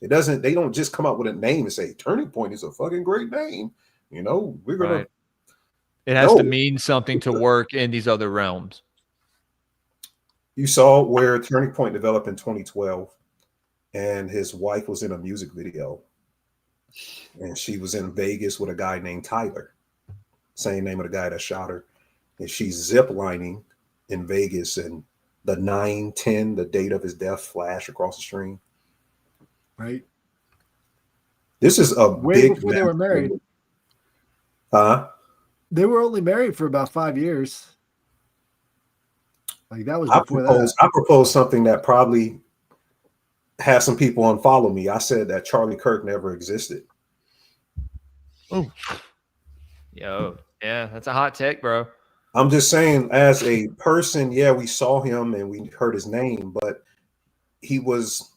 They don't just come up with a name and say turning point is a fucking great name. You know, we're gonna. Right. It has to mean something to work in these other realms. You saw where Turning Point developed in 2012, and his wife was in a music video, and she was in Vegas with a guy named Tyler, same name of the guy that shot her, and she's zip lining in Vegas, and the 9/10, the date of his death, flash across the screen. Right. This is a way big before they were married. Huh? They were only married for about 5 years. Like that was I before that. proposed something that probably has some people unfollow me. I said that Charlie Kirk never existed. Oh, Yo, yeah, that's a hot take, bro. I'm just saying, as a person, yeah, we saw him and we heard his name, but he's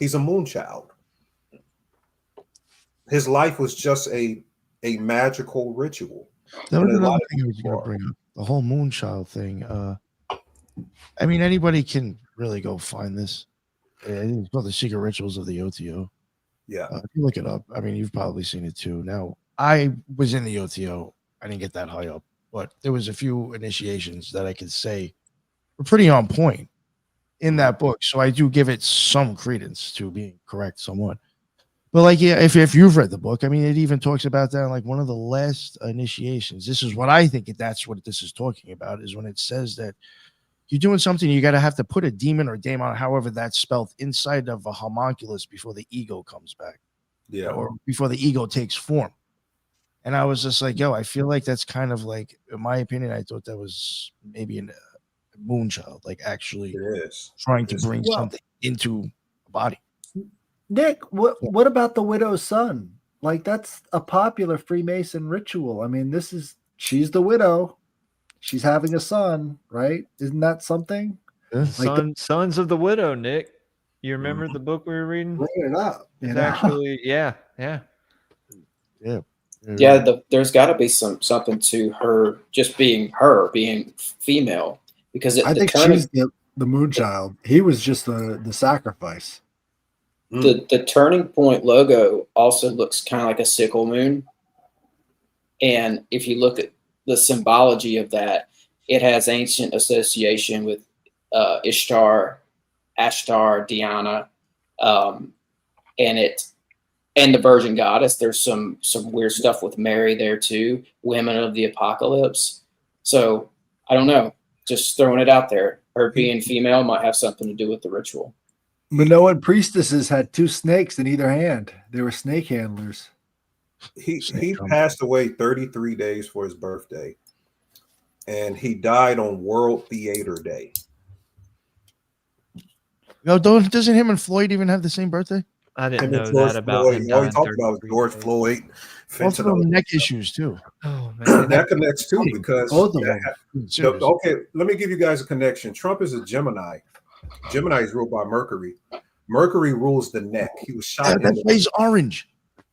a moonchild. His life was just a magical ritual. that was And a another lot of thing I was people going to are. bring up. The whole moonchild thing. I mean, anybody can really go find this. It's called the Secret Rituals of the OTO. Yeah. If you look it up, I mean, you've probably seen it too. Now, I was in the OTO. I didn't get that high up, but there was a few initiations that I could say were pretty on point in that book. So I do give it some credence to being correct somewhat. But like, yeah, if you've read the book, I mean, it even talks about that in like one of the last initiations. This is what I think that's what this is talking about, is when it says that you're doing something, you got to have to put a demon or daemon, however that's spelled, inside of a homunculus before the ego comes back. Yeah. Or before the ego takes form. And I was just like, yo, I feel like that's kind of like, in my opinion, I thought that was maybe a moonchild, like actually It is trying to bring something into a body. Nick, what about the widow's son? Like that's a popular Freemason ritual. I mean, she's the widow. She's having a son, right? Isn't that something? Yeah. Like Sons of the Widow, Nick. You remember the book we were reading? bring it up. It's actually, yeah. There's got to be something to her just being female, because I think she's the moonchild. He was just the sacrifice. The Turning Point logo also looks kind of like a sickle moon, and if you look at the symbology of that, it has ancient association with Ishtar, Ashtar, Diana, and the Virgin Goddess. There's some weird stuff with Mary there too, women of the apocalypse. So I don't know, just throwing it out there. Her being female might have something to do with the ritual. Minoan priestesses had 2 snakes in either hand. They were snake handlers. He passed away 33 days for his birthday, and he died on World Theater Day. No, doesn't him and Floyd even have the same birthday? I didn't know that about him. All he talked about was George Floyd. Also, neck issues too. Oh man, that connects too, because both of them. Okay, let me give you guys a connection. Trump is a Gemini. Gemini is ruled by Mercury. Mercury rules the neck. He was shot. That plays orange.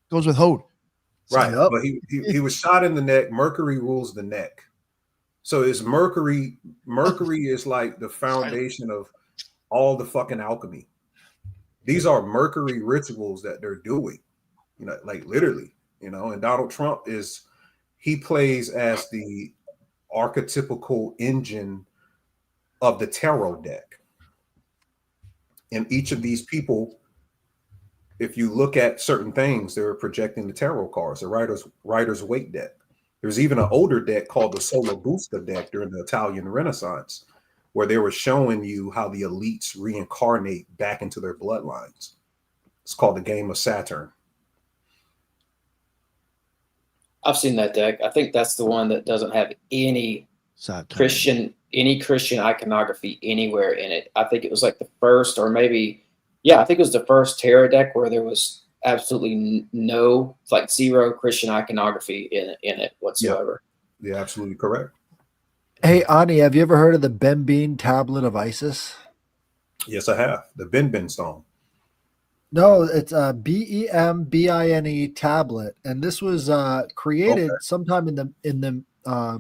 Goes with Hode. Right, but he was shot in the neck. Mercury rules the neck. So is Mercury is like the foundation of all the fucking alchemy. These are Mercury rituals that they're doing, you know, like literally, you know, and Donald Trump he plays as the archetypical engine of the tarot deck. And each of these people, if you look at certain things, they're projecting the tarot cards, the Rider's Waite deck. There's even an older deck called the Sola Busta deck during the Italian Renaissance, where they were showing you how the elites reincarnate back into their bloodlines. It's called the Game of Saturn. I've seen that deck. I think that's the one that doesn't have any Christian iconography anywhere in it. I think it was like the first, or maybe, I think it was the first tarot deck where there was absolutely no, like zero Christian iconography in it whatsoever. Yeah, absolutely correct. Hey, Ani, have you ever heard of the Bembine Tablet of Isis? Yes, I have. The Ben stone. No, it's a BEMBINE tablet, and this was created sometime in the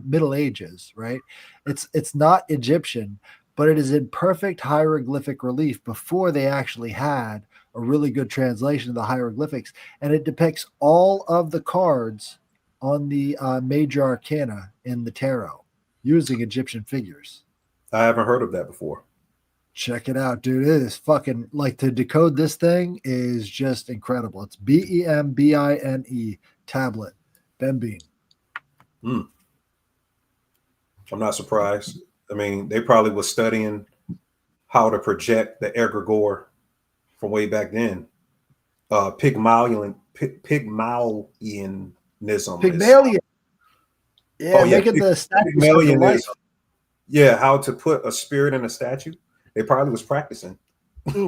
Middle Ages, right? It's not Egyptian, but it is in perfect hieroglyphic relief before they actually had a really good translation of the hieroglyphics, and it depicts all of the cards on the major arcana in the tarot using Egyptian figures. I haven't heard of that before. Check it out, dude. It is fucking like to decode this thing is just incredible. It's BEMBINE tablet. Ben Bean. I'm not surprised. I mean, they probably was studying how to project the egregore from way back then. Pygmalionism. Pygmalion. Yeah, Oh, yeah. making the statues come to Pygmalionism. life. Yeah, how to put a spirit in a statue. They probably was practicing. That's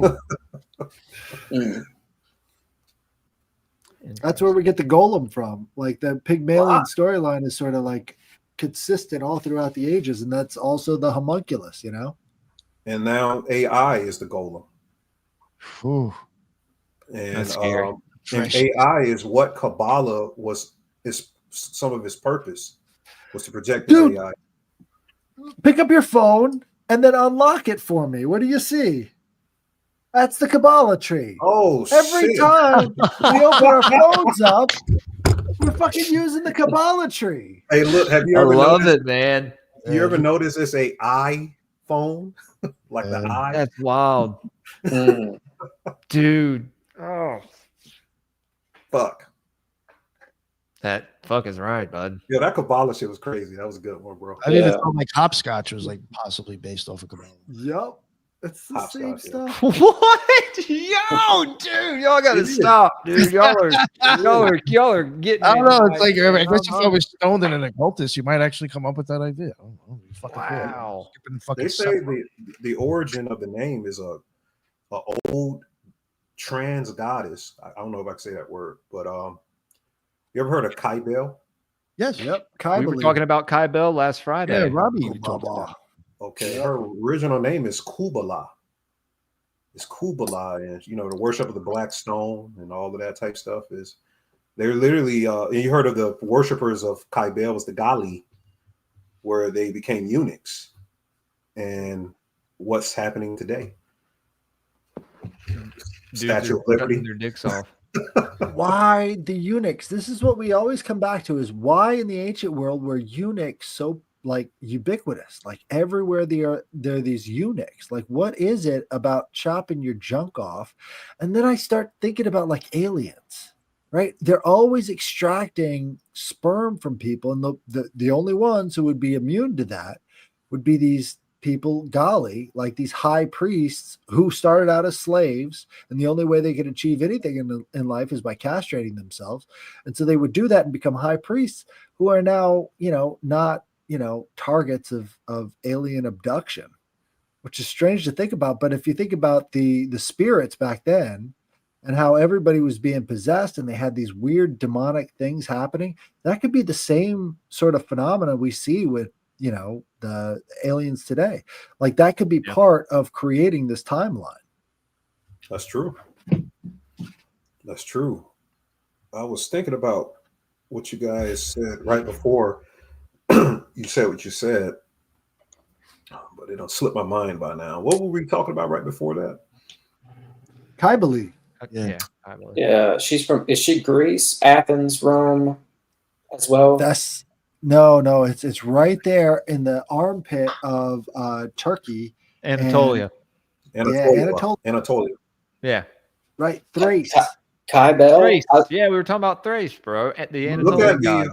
where we get the golem from. Like the Pygmalion storyline is sort of like consistent all throughout the ages, and that's also the homunculus, you know. And now AI is the golem. Ooh, And, That's scary. and AI is what Kabbalah is some of its purpose was to project the Dude. AI. Pick up your phone and then unlock it for me. What do you see? That's the Kabbalah tree. Oh, Every shit. time we open our phones up, we're fucking using the Kabbalah tree. Hey, look, have you I ever love noticed, it, man. You ever notice it's a iPhone? Like the eye? That's wild, dude. Oh, Fuck. that fuck is right, bud. Yeah, that Kabbalah shit was crazy. That was a good one, bro. I even thought like hopscotch was like possibly based off of Kabbalah. Yep. It's the same Hopscotch, yeah. stuff. What? Yo, dude, y'all gotta stop, dude. Y'all are getting. I don't me know. right It's like there. I guess if I was stoned and an occultist, you might actually come up with that idea. I don't know. You fucking Wow. They say the origin of the name is a old trans goddess. I don't know if I can say that word, but you ever heard of Kai Bell? Yes. Yep. We were talking about Kai Bell last Friday. Yeah, Robbie talked about it. Okay, her original name is Kubala. It's Kubala, and you know the worship of the black stone and all of that type stuff is. They're literally. And you heard of the worshipers of Kai Bell was the Gali, where they became eunuchs, and what's happening today? Statue of Liberty. Their dicks off. Why the eunuchs? This is what we always come back to: is why in the ancient world were eunuchs so like ubiquitous? Like everywhere there are these eunuchs. Like what is it about chopping your junk off? And then I start thinking about like aliens, right? They're always extracting sperm from people, and the only ones who would be immune to that would be these people, Gali, like these high priests who started out as slaves, and the only way they could achieve anything in life is by castrating themselves. And so they would do that and become high priests who are now, not, targets of alien abduction, which is strange to think about. But if you think about the spirits back then and how everybody was being possessed and they had these weird demonic things happening, that could be the same sort of phenomena we see with the aliens today. Like that could be part of creating this timeline. That's true. That's true. I was thinking about what you guys said right before you said what you said, but it don't slip my mind by now. What were we talking about right before that? Kybali. Yeah. Yeah, is she Greece, Athens, Rome as well? No, it's right there in the armpit of Turkey. Anatolia. Anatolia. Yeah. Right. Thrace. Kai Bell. Thrace. Yeah, we were talking about Thrace, bro. At the Anatolian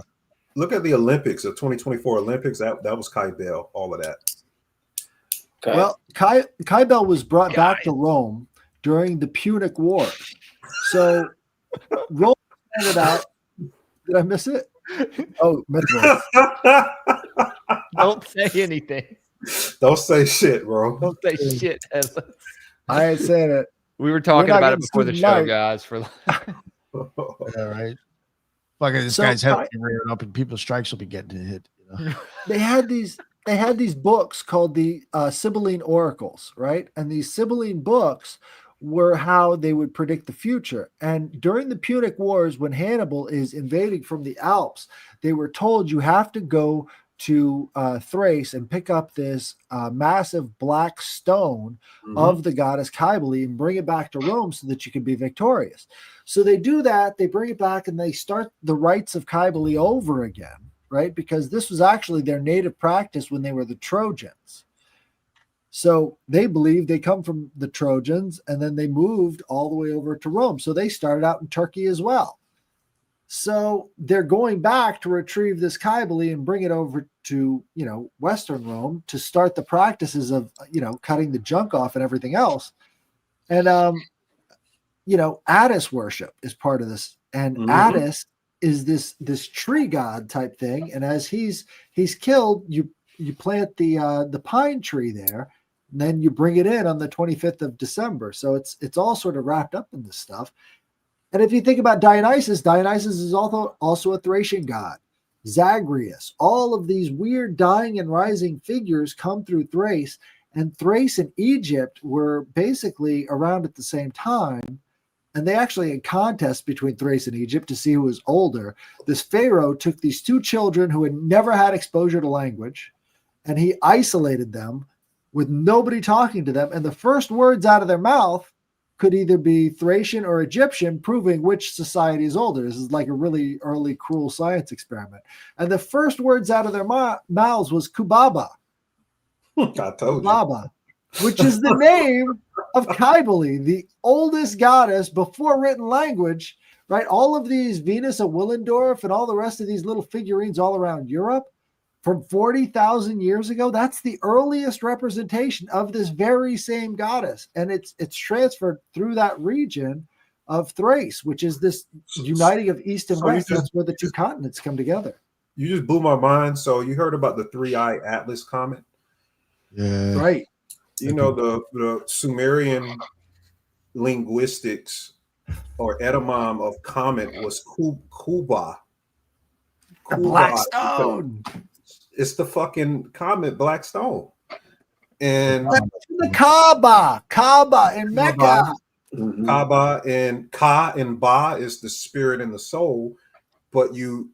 Look at the Olympics, the 2024 Olympics. That was Kai Bell, all of that. Okay. Well, Kai Bell was brought back to Rome during the Punic War. So Rome ended out. Did I miss it? Oh, don't say anything. Don't say shit, bro. Don't say shit. I ain't saying it. We were talking about it before the show, guys. Yeah, right. Fucking this guy's head rearing up, and people's strikes will be getting hit. They had these they had these books called the Sibylline Oracles, right? And these Sibylline books were how they would predict the future. And during the Punic Wars, when Hannibal is invading from the Alps, they were told you have to go to Thrace and pick up this massive black stone of the goddess Cybele and bring it back to Rome so that you can be victorious. So they do that, they bring it back, and they start the rites of Cybele over again, right? Because this was actually their native practice when they were the Trojans. So they believe they come from the Trojans, and then they moved all the way over to Rome. So they started out in Turkey as well. So they're going back to retrieve this Cybele and bring it over to, Western Rome to start the practices of, cutting the junk off and everything else. And, Attis worship is part of this. And Attis is this tree god type thing. And as he's killed, you plant the pine tree there, and then you bring it in on the 25th of December. So it's all sort of wrapped up in this stuff. And if you think about Dionysus is also a Thracian god. Zagreus, all of these weird dying and rising figures come through Thrace, and Thrace and Egypt were basically around at the same time. And they actually had contests between Thrace and Egypt to see who was older. This pharaoh took these two children who had never had exposure to language, and he isolated them with nobody talking to them. And the first words out of their mouth could either be Thracian or Egyptian, proving which society is older. This is like a really early cruel science experiment. And the first words out of their mouths was Kubaba. I told Kubaba, which is the name of Cybele, the oldest goddess before written language, right? All of these Venus of Willendorf and all the rest of these little figurines all around Europe from 40,000 years ago, that's the earliest representation of this very same goddess. And it's transferred through that region of Thrace, which is this uniting of East and West. That's where the two continents come together. You just blew my mind. So you heard about the 3-eye Atlas comet? Yeah. Right. You know, the Sumerian linguistics or etymon of comet was Kuba. The black stone. It's the fucking comet black stone. And the Kaaba in Mecca. Kaaba and Ka and Ba is the spirit and the soul. But you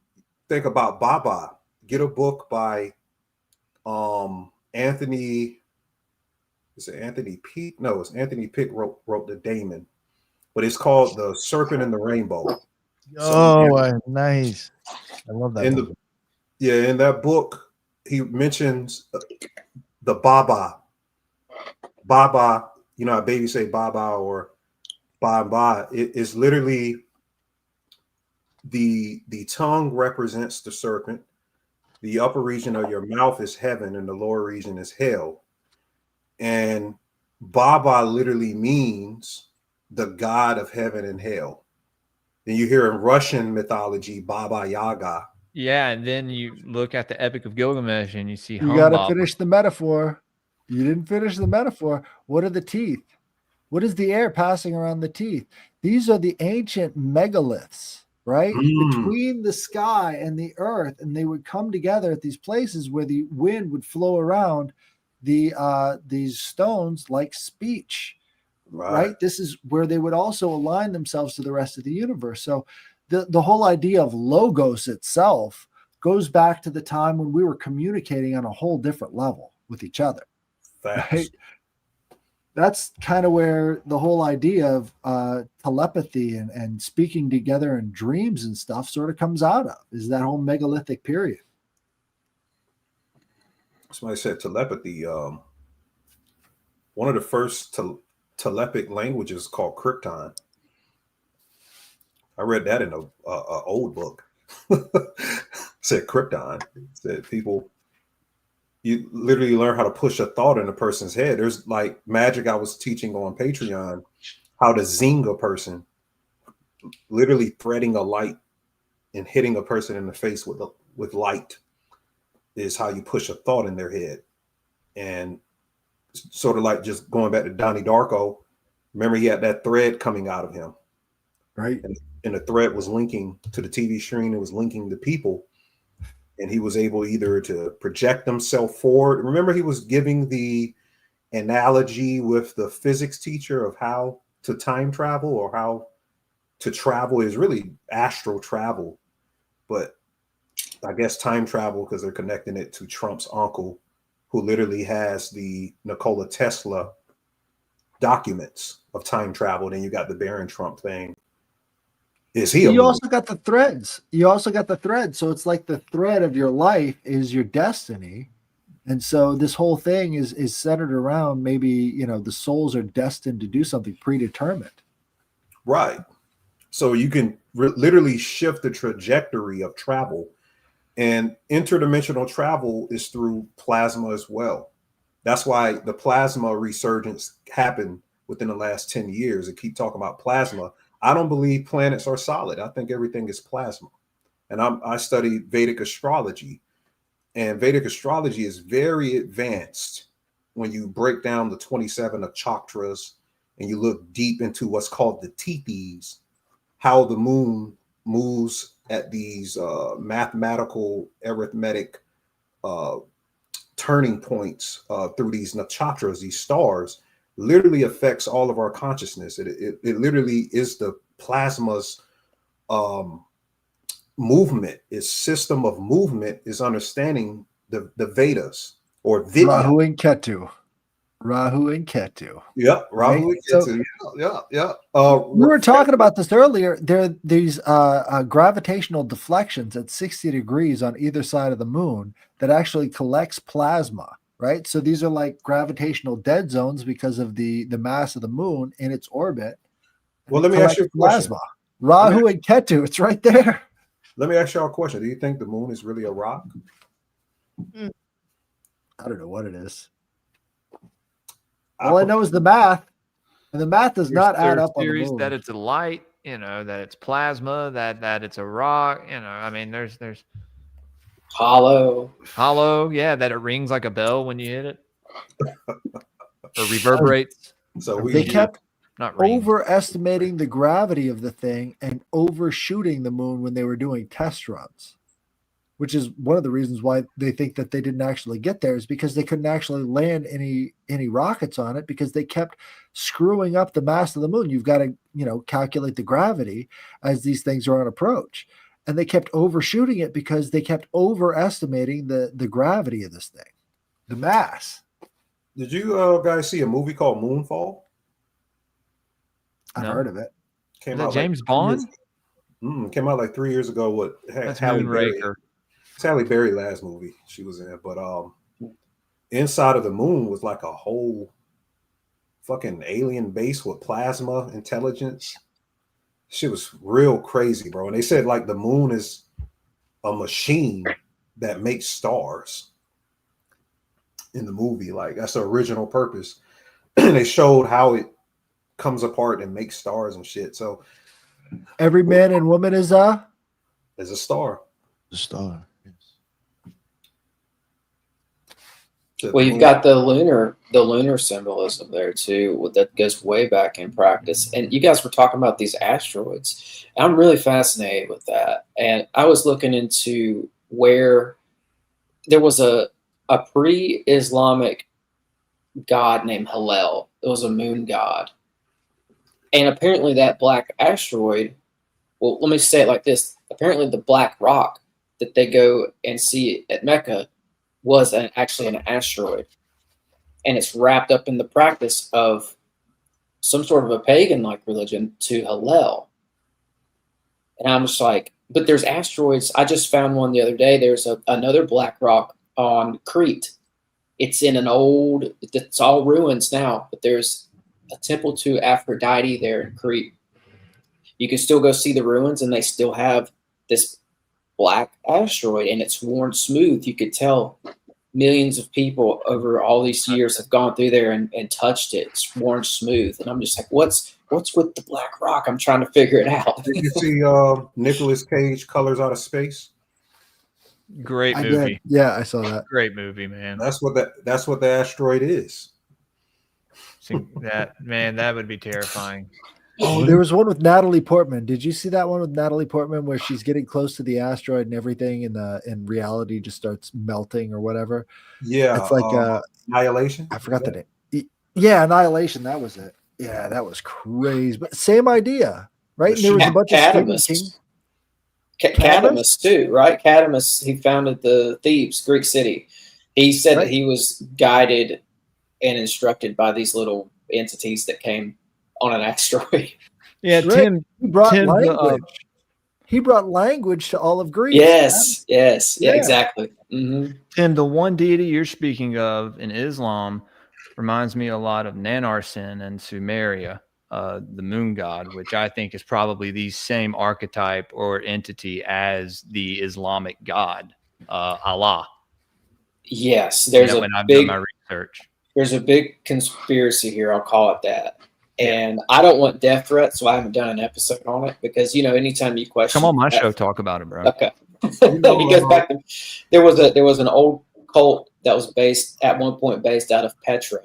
think about Baba. Get a book by Anthony. Is it Anthony Peake? No, it's Anthony Peake wrote the Daemon. But it's called The Serpent and the Rainbow. Nice. I love that. In that book, he mentions the Baba. Baba, how babies say Baba or Ba. It is literally the tongue represents the serpent. The upper region of your mouth is heaven, and the lower region is hell. And Baba literally means the god of heaven and hell. Then you hear in Russian mythology, Baba Yaga. Yeah, and then you look at the Epic of Gilgamesh and you see you got to finish the metaphor. You didn't finish the metaphor. What are the teeth? What is the air passing around the teeth? These are the ancient megaliths, right? Between the sky and the earth, and they would come together at these places where the wind would flow around these stones like speech, right? This is where they would also align themselves to the rest of the universe. So the whole idea of logos itself goes back to the time when we were communicating on a whole different level with each other. Right? That's kind of where the whole idea of telepathy and speaking together in dreams and stuff sort of comes out of, is that whole megalithic period. Somebody said telepathy. One of the first telepathic languages is called Krypton. I read that in a old book. Said Krypton. Said people, you literally learn how to push a thought in a person's head. There's like magic I was teaching on Patreon, how to zing a person, literally threading a light and hitting a person in the face with light is how you push a thought in their head. And sort of like just going back to Donnie Darko, remember he had that thread coming out of him. Right. And the thread was linking to the TV screen. It was linking the people. and he was able either to project himself forward. Remember, he was giving the analogy with the physics teacher of how to time travel or how to travel is really astral travel, but I guess time travel because they're connecting it to Trump's uncle, who literally has the Nikola Tesla documents of time travel. Then you got the Baron Trump thing. Is he? You also got the threads. You also got the thread. So it's like the thread of your life is your destiny. And so this whole thing is centered around maybe, you know, the souls are destined to do something predetermined. Right. So you can literally shift the trajectory of travel, and interdimensional travel is through plasma as well. That's why the plasma resurgence happened within the last 10 years. And keep talking about plasma. I don't believe planets are solid. I think everything is plasma. And I study Vedic astrology, and Vedic astrology is very advanced when you break down the 27 nakshatras and you look deep into what's called the tithis, how the moon moves at these mathematical arithmetic turning points through these nakshatras, these stars, literally affects all of our consciousness. It literally is the plasma's movement. Its system of movement is understanding the Vedas or Vidya. Rahu and Ketu. Rahu and Ketu. Yep, Rahu and Ketu. Yeah. We were talking about this earlier. There are these gravitational deflections at 60 degrees on either side of the moon that actually collects plasma, right? So these are like gravitational dead zones because of the mass of the moon in its orbit. Well, let me ask you a question. Plasma. Rahu and Ketu, it's right there. Let me ask y'all a question. Do you think the moon is really a rock? I don't know what it is. All I know is the math, and the math does not add up on the moon. That it's a light, you know, that it's plasma, that it's a rock, you know. I mean, there's hollow, yeah, that it rings like a bell when you hit it, or reverberates. So they kept not overestimating the gravity of the thing and overshooting the moon when they were doing test runs, which is one of the reasons why they think that they didn't actually get there, is because they couldn't actually land any rockets on it because they kept screwing up the mass of the moon. You've got to, you know, calculate the gravity as these things are on approach. And they kept overshooting it because they kept overestimating the gravity of this thing, the mass. Did you guys see a movie called Moonfall? I've heard of it. Is that James Bond? Came out like 3 years ago. What? That's Halle Berry. Moonraker. It's Halle Berry last movie she was in, but inside of the moon was like a whole fucking alien base with plasma intelligence. Shit was real crazy, bro. And they said like the moon is a machine that makes stars in the movie. Like that's the original purpose. And they showed how it comes apart and makes stars and shit. So every man and woman is a star. A star. Well, you've got the lunar symbolism there too. That goes way back in practice. And you guys were talking about these asteroids. I'm really fascinated with that. And I was looking into where there was a pre-Islamic god named Hallel. It was a moon god. And apparently that black asteroid, well, let me say it like this. Apparently the black rock that they go and see at Mecca was actually an asteroid. And it's wrapped up in the practice of some sort of a pagan-like religion to Hallel. And I'm just like, but there's asteroids. I just found one the other day. There's another black rock on Crete. It's in it's all ruins now, but there's a temple to Aphrodite there in Crete. You can still go see the ruins, and they still have this black asteroid, and it's worn smooth. You could tell millions of people over all these years have gone through there and touched it. It's worn smooth. And I'm just like, what's with the black rock? I'm trying to figure it out. Did you see Nicolas Cage, Colors Out of Space? Great movie. Yeah, I saw that. Great movie, man. That's what the asteroid is. That would be terrifying. Oh, there was one with Natalie Portman. Did you see that one with Natalie Portman where she's getting close to the asteroid and everything in reality just starts melting or whatever? Yeah, It's like Annihilation. I forgot the name. Yeah, Annihilation. That was it. Yeah, that was crazy. But same idea, right? And there was a bunch of Stephen King. Cadamus too, right? Cadamus, he founded the Thebes, Greek city. He said that he was guided and instructed by these little entities that came on an asteroid. Yeah, Tim brought language. He brought language to all of Greece. Yes, yeah, exactly. Tim, the one deity you're speaking of in Islam reminds me a lot of Nanarsin and Sumeria, the moon god, which I think is probably the same archetype or entity as the Islamic god, Allah. Yes, there's when I've done my research. There's a big conspiracy here. I'll call it that. And I don't want death threats, so I haven't done an episode on it because, anytime you question. Come on my show, talk about it, bro. Okay. It goes back to, there was an old cult that was based out of Petra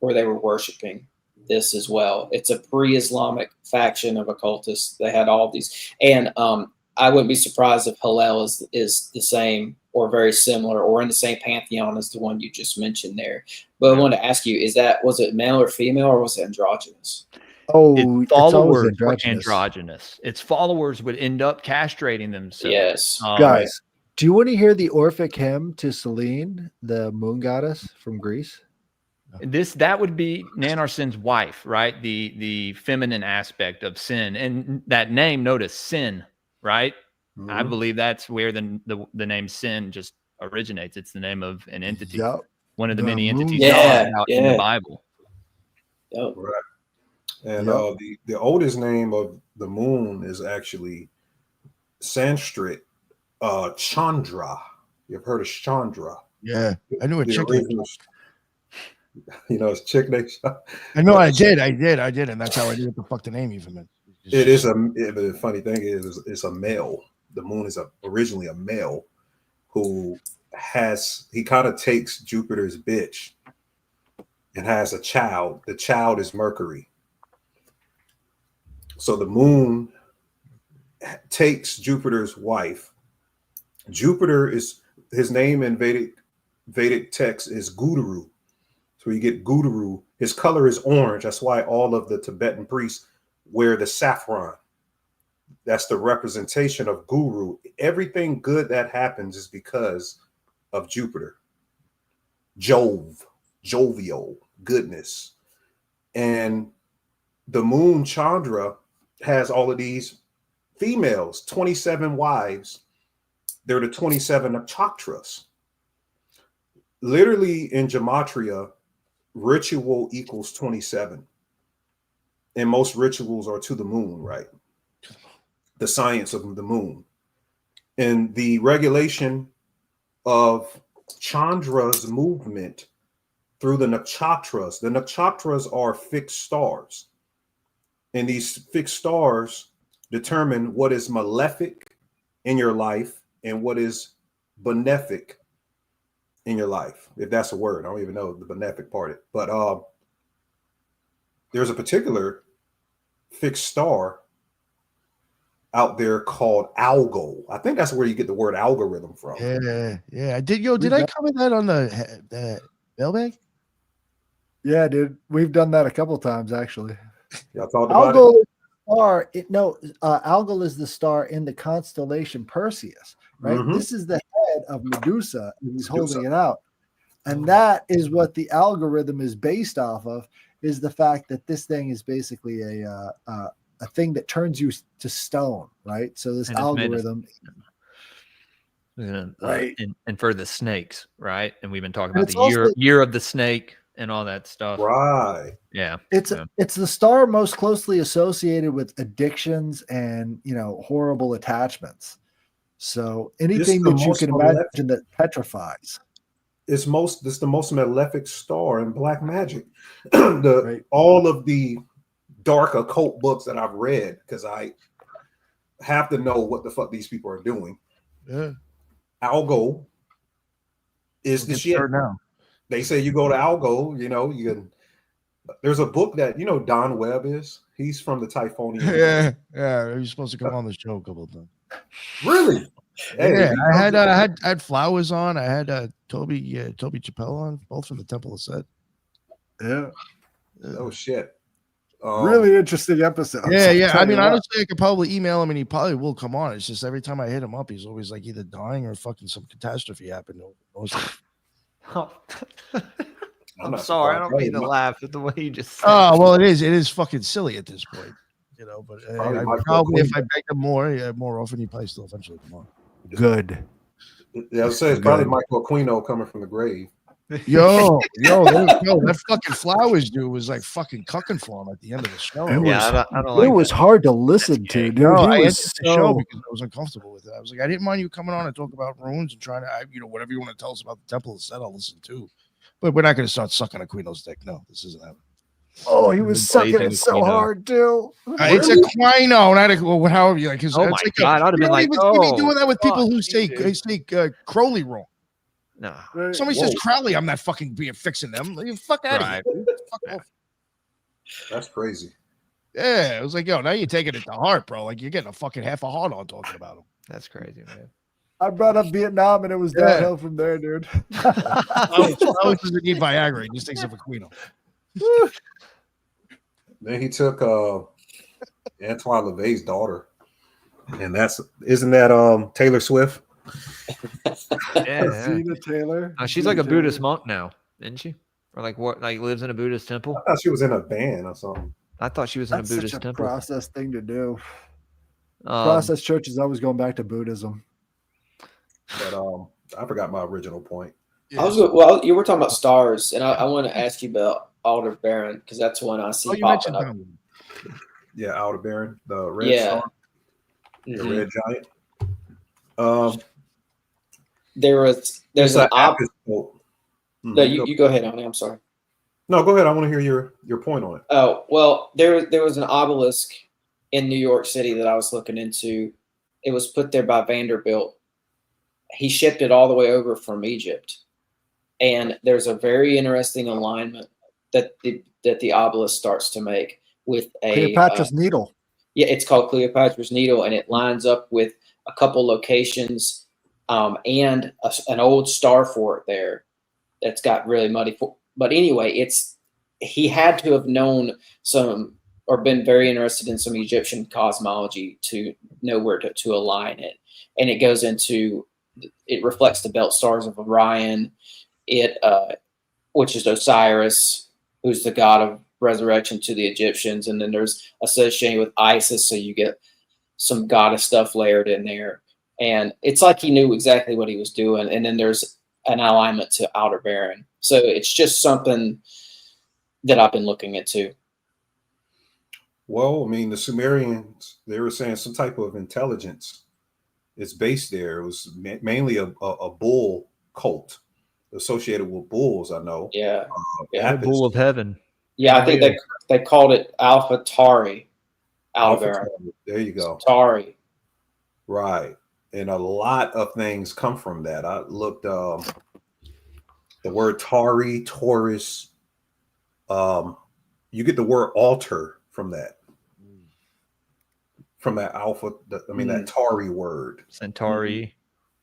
where they were worshiping this as well. It's a pre-Islamic faction of occultists. They had all these. And I wouldn't be surprised if Hillel is the same or very similar or in the same pantheon as the one you just mentioned there. But I wanted to ask you, was it male or female or was it androgynous? Oh, its followers were androgynous. Its followers would end up castrating themselves. Yes. Guys, do you want to hear the Orphic hymn to Selene, the moon goddess from Greece? That would be Nanarsin's wife, right? The feminine aspect of Sin. And that name, notice Sin, right? Mm-hmm. I believe that's where the name Sin just originates. It's the name of an entity. Yep. One of the many entities out in the Bible. Yep. Right. And the oldest name of the moon is actually Sanskrit Chandra. You've heard of Chandra? Yeah, I knew a chick. It's chick named. I know, I did, and that's how I knew what the fuck the name even meant. The funny thing is, it's a male. The moon is originally a male who he kind of takes Jupiter's bitch and has a child. The child is Mercury. So the moon takes Jupiter's wife. Jupiter is his name in Vedic text is Guru. So you get Guru. His color is orange. That's why all of the Tibetan priests wear the saffron. That's the representation of Guru. Everything good that happens is because of Jupiter. Jovial, goodness. And the moon Chandra has all of these females, 27 wives. They're the 27 nakshatras. Literally in gematria, ritual equals 27. And most rituals are to the moon, right? The science of the moon. And the regulation of Chandra's movement through the nakshatras. The nakshatras are fixed stars. And these fixed stars determine what is malefic in your life and what is benefic in your life, if that's a word. I don't even know the benefic part. But there's a particular fixed star out there called Algo. I think that's where you get the word algorithm from. Yeah. Did I cover that on the mailbag? Yeah, dude. We've done that a couple times, actually. Y'all talked about it? Algol is the star in the constellation Perseus, right? Mm-hmm. This is the head of Medusa, and he's holding it out. And that is what the algorithm is based off of, is the fact that this thing is basically a thing that turns you to stone, right? So this algorithm... right. And for the snakes, right? And we've been talking about the year of the snake and all that stuff. Right. Yeah. It's the star most closely associated with addictions and, horrible attachments. So anything that you can imagine that petrifies. It's the most malefic star in black magic. All of the dark occult books that I've read, because I have to know what the fuck these people are doing. Yeah. Algo is the shit. Now. They say you go to Algo, you can There's a book that Don Webb is. He's from the Typhonian. Yeah. He's supposed to come on the show a couple of times. Really? Yeah, Hey, I had Flowers on. I had Toby Chappelle on, both from the Temple of Set. Yeah. Oh shit. Really interesting episode. Yeah. I mean, honestly, I could probably email him and he probably will come on. It's just every time I hit him up, he's always like either dying or fucking some catastrophe happened. I'm sorry, I don't mean to laugh at the way you just said. Oh, well, it is fucking silly at this point, but I probably if I begged him more often, he'd probably still eventually come on. Good. Yeah, I would say it's probably Michael Aquino coming from the grave. Yo, that fucking Flowers dude was like fucking cucking for him at the end of the show. It was hard to listen to, dude. No, I He ended was the show because I was uncomfortable with it. I was like, I didn't mind you coming on and talk about runes and trying to, whatever you want to tell us about the Temple of Set, I'll listen to. But we're not going to start sucking Aquino's dick. No, this isn't happening. Oh, he was sucking it so hard, too. It's Aquino, not however you like. Oh my God, I'd have been like, be doing that with people who say Crowley wrong. No, somebody says Crowley, I'm not fucking being fixing them. Fuck out of here. Fuck off. That's crazy. Yeah, it was like, yo, now you're taking it to heart, bro. Like you're getting a fucking half a heart on talking about him. That's crazy, man. I brought up Vietnam and it was downhill from there, dude. Flowers doesn't need Viagra. He just thinks of Aquino. Then he took Antoine LaVey's daughter, and isn't that Taylor Swift? Yeah. Zena Taylor. She's like a Buddhist monk now, isn't she? Or like what? Like lives in a Buddhist temple? I thought she was in a band or something. I thought she was in a Buddhist such a temple. Process thing to do. Process church is always going back to Buddhism. But I forgot my original point. You were talking about stars, and I want to ask you about Aldebaran because that's one I see popping up. Yeah, Aldebaran, the red star, the red giant. There's an No, you go ahead, Ani. I'm sorry. No, go ahead. I want to hear your point on it. Oh, well, there was an obelisk in New York City that I was looking into. It was put there by Vanderbilt. He shipped it all the way over from Egypt. And there's a very interesting alignment that the obelisk starts to make with Cleopatra's Needle. Yeah, it's called Cleopatra's Needle, and it lines up with a couple locations and an old star fort there that's got really muddy. But anyway, he had to have known some or been very interested in some Egyptian cosmology to know where to align it. And it goes into, it reflects the belt stars of Orion, which is Osiris, who's the god of resurrection to the Egyptians. And then there's associated with Isis, so you get some goddess stuff layered in there. And it's like he knew exactly what he was doing. And then there's an alignment to Aldebaran. So it's just something that I've been looking into. Well, I mean, the Sumerians, they were saying some type of intelligence is based there. It was mainly a bull cult associated with bulls, I know. Yeah. The bull of heaven. Yeah, I think they called it Alpha Tari. Aldebaran. There you go. Tari. Right. And a lot of things come from that. I looked the word Tari, Taurus. You get the word altar from that. From that alpha, that Tari word. Centauri.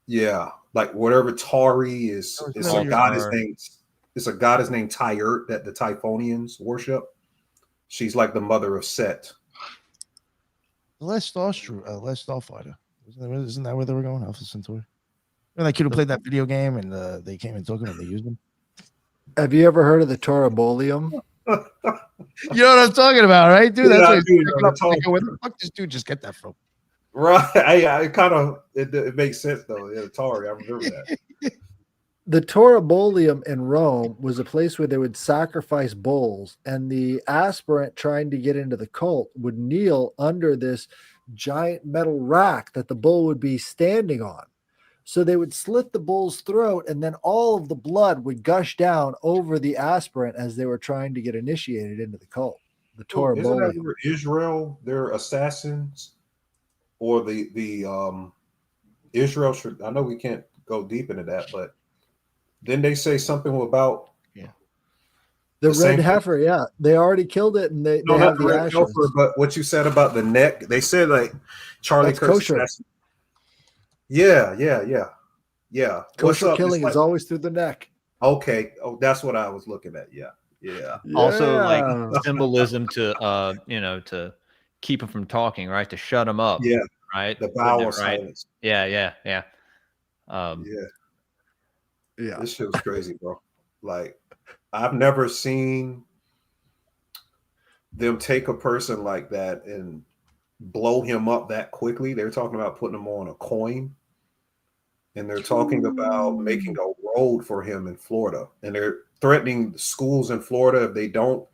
Yeah. Like whatever Tari is, it's a goddess named. It's a goddess named Tyrt that the Typhonians worship. She's like the mother of Set. The last Starfighter. Isn't that where they were going? Alpha Centauri. And that kid who played that video game and they came and took him and they used him. Have you ever heard of the Torabolium? You know what I'm talking about, right, dude? That's what where the fuck this dude just get that from? Right. It makes sense though. Yeah, Tari, I remember that. The Torabolium in Rome was a place where they would sacrifice bulls, and the aspirant trying to get into the cult would kneel under this giant metal rack that the bull would be standing on. So they would slit the bull's throat, and then all of the blood would gush down over the aspirant as they were trying to get initiated into the cult. The Torabolium. Isn't that Israel, their assassins, or the Israel? I know we can't go deep into that, but didn't they say something about The The red same- heifer, yeah. They already killed it and they No, have not the the red ashes. heifer, but what you said about the neck. They said like Charlie That's Kirk's kosher. assassin- Yeah. What's Kosher up? It's killing like- is always through the neck. Okay. Oh, that's what I was looking at. Yeah. Also, like Yeah. symbolism to to keep them from talking, right? To shut them up. Yeah. Right. The Wouldn't vow it, of right? silence. Yeah. Yeah. Yeah. This shit was crazy, bro. Like, I've never seen them take a person like that and blow him up that quickly. They're talking about putting him on a coin, and they're talking about making a road for him in Florida, and they're threatening schools in Florida if they don't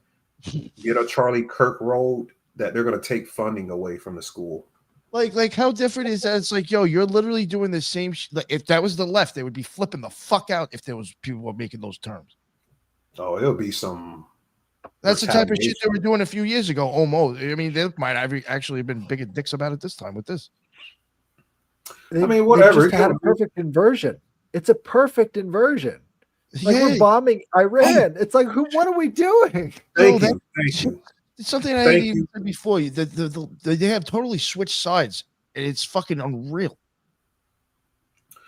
get a Charlie Kirk road, that they're going to take funding away from the school. Like how different is that? It's like, yo, you're literally doing the same. Like, if that was the left, they would be flipping the fuck out if there was people were making those terms. Oh, it'll be some. That's the type of shit they retaliation. were doing a few years ago. Almost. I mean, they might have actually been bigger dicks about it this time with this. They whatever. just had a perfect inversion. It's a perfect inversion. Like Yeah. we're bombing Iran. It's like, what are we doing? Thank No, you. Thank you. It's something I Thank didn't even said before. They have totally switched sides, and it's fucking unreal.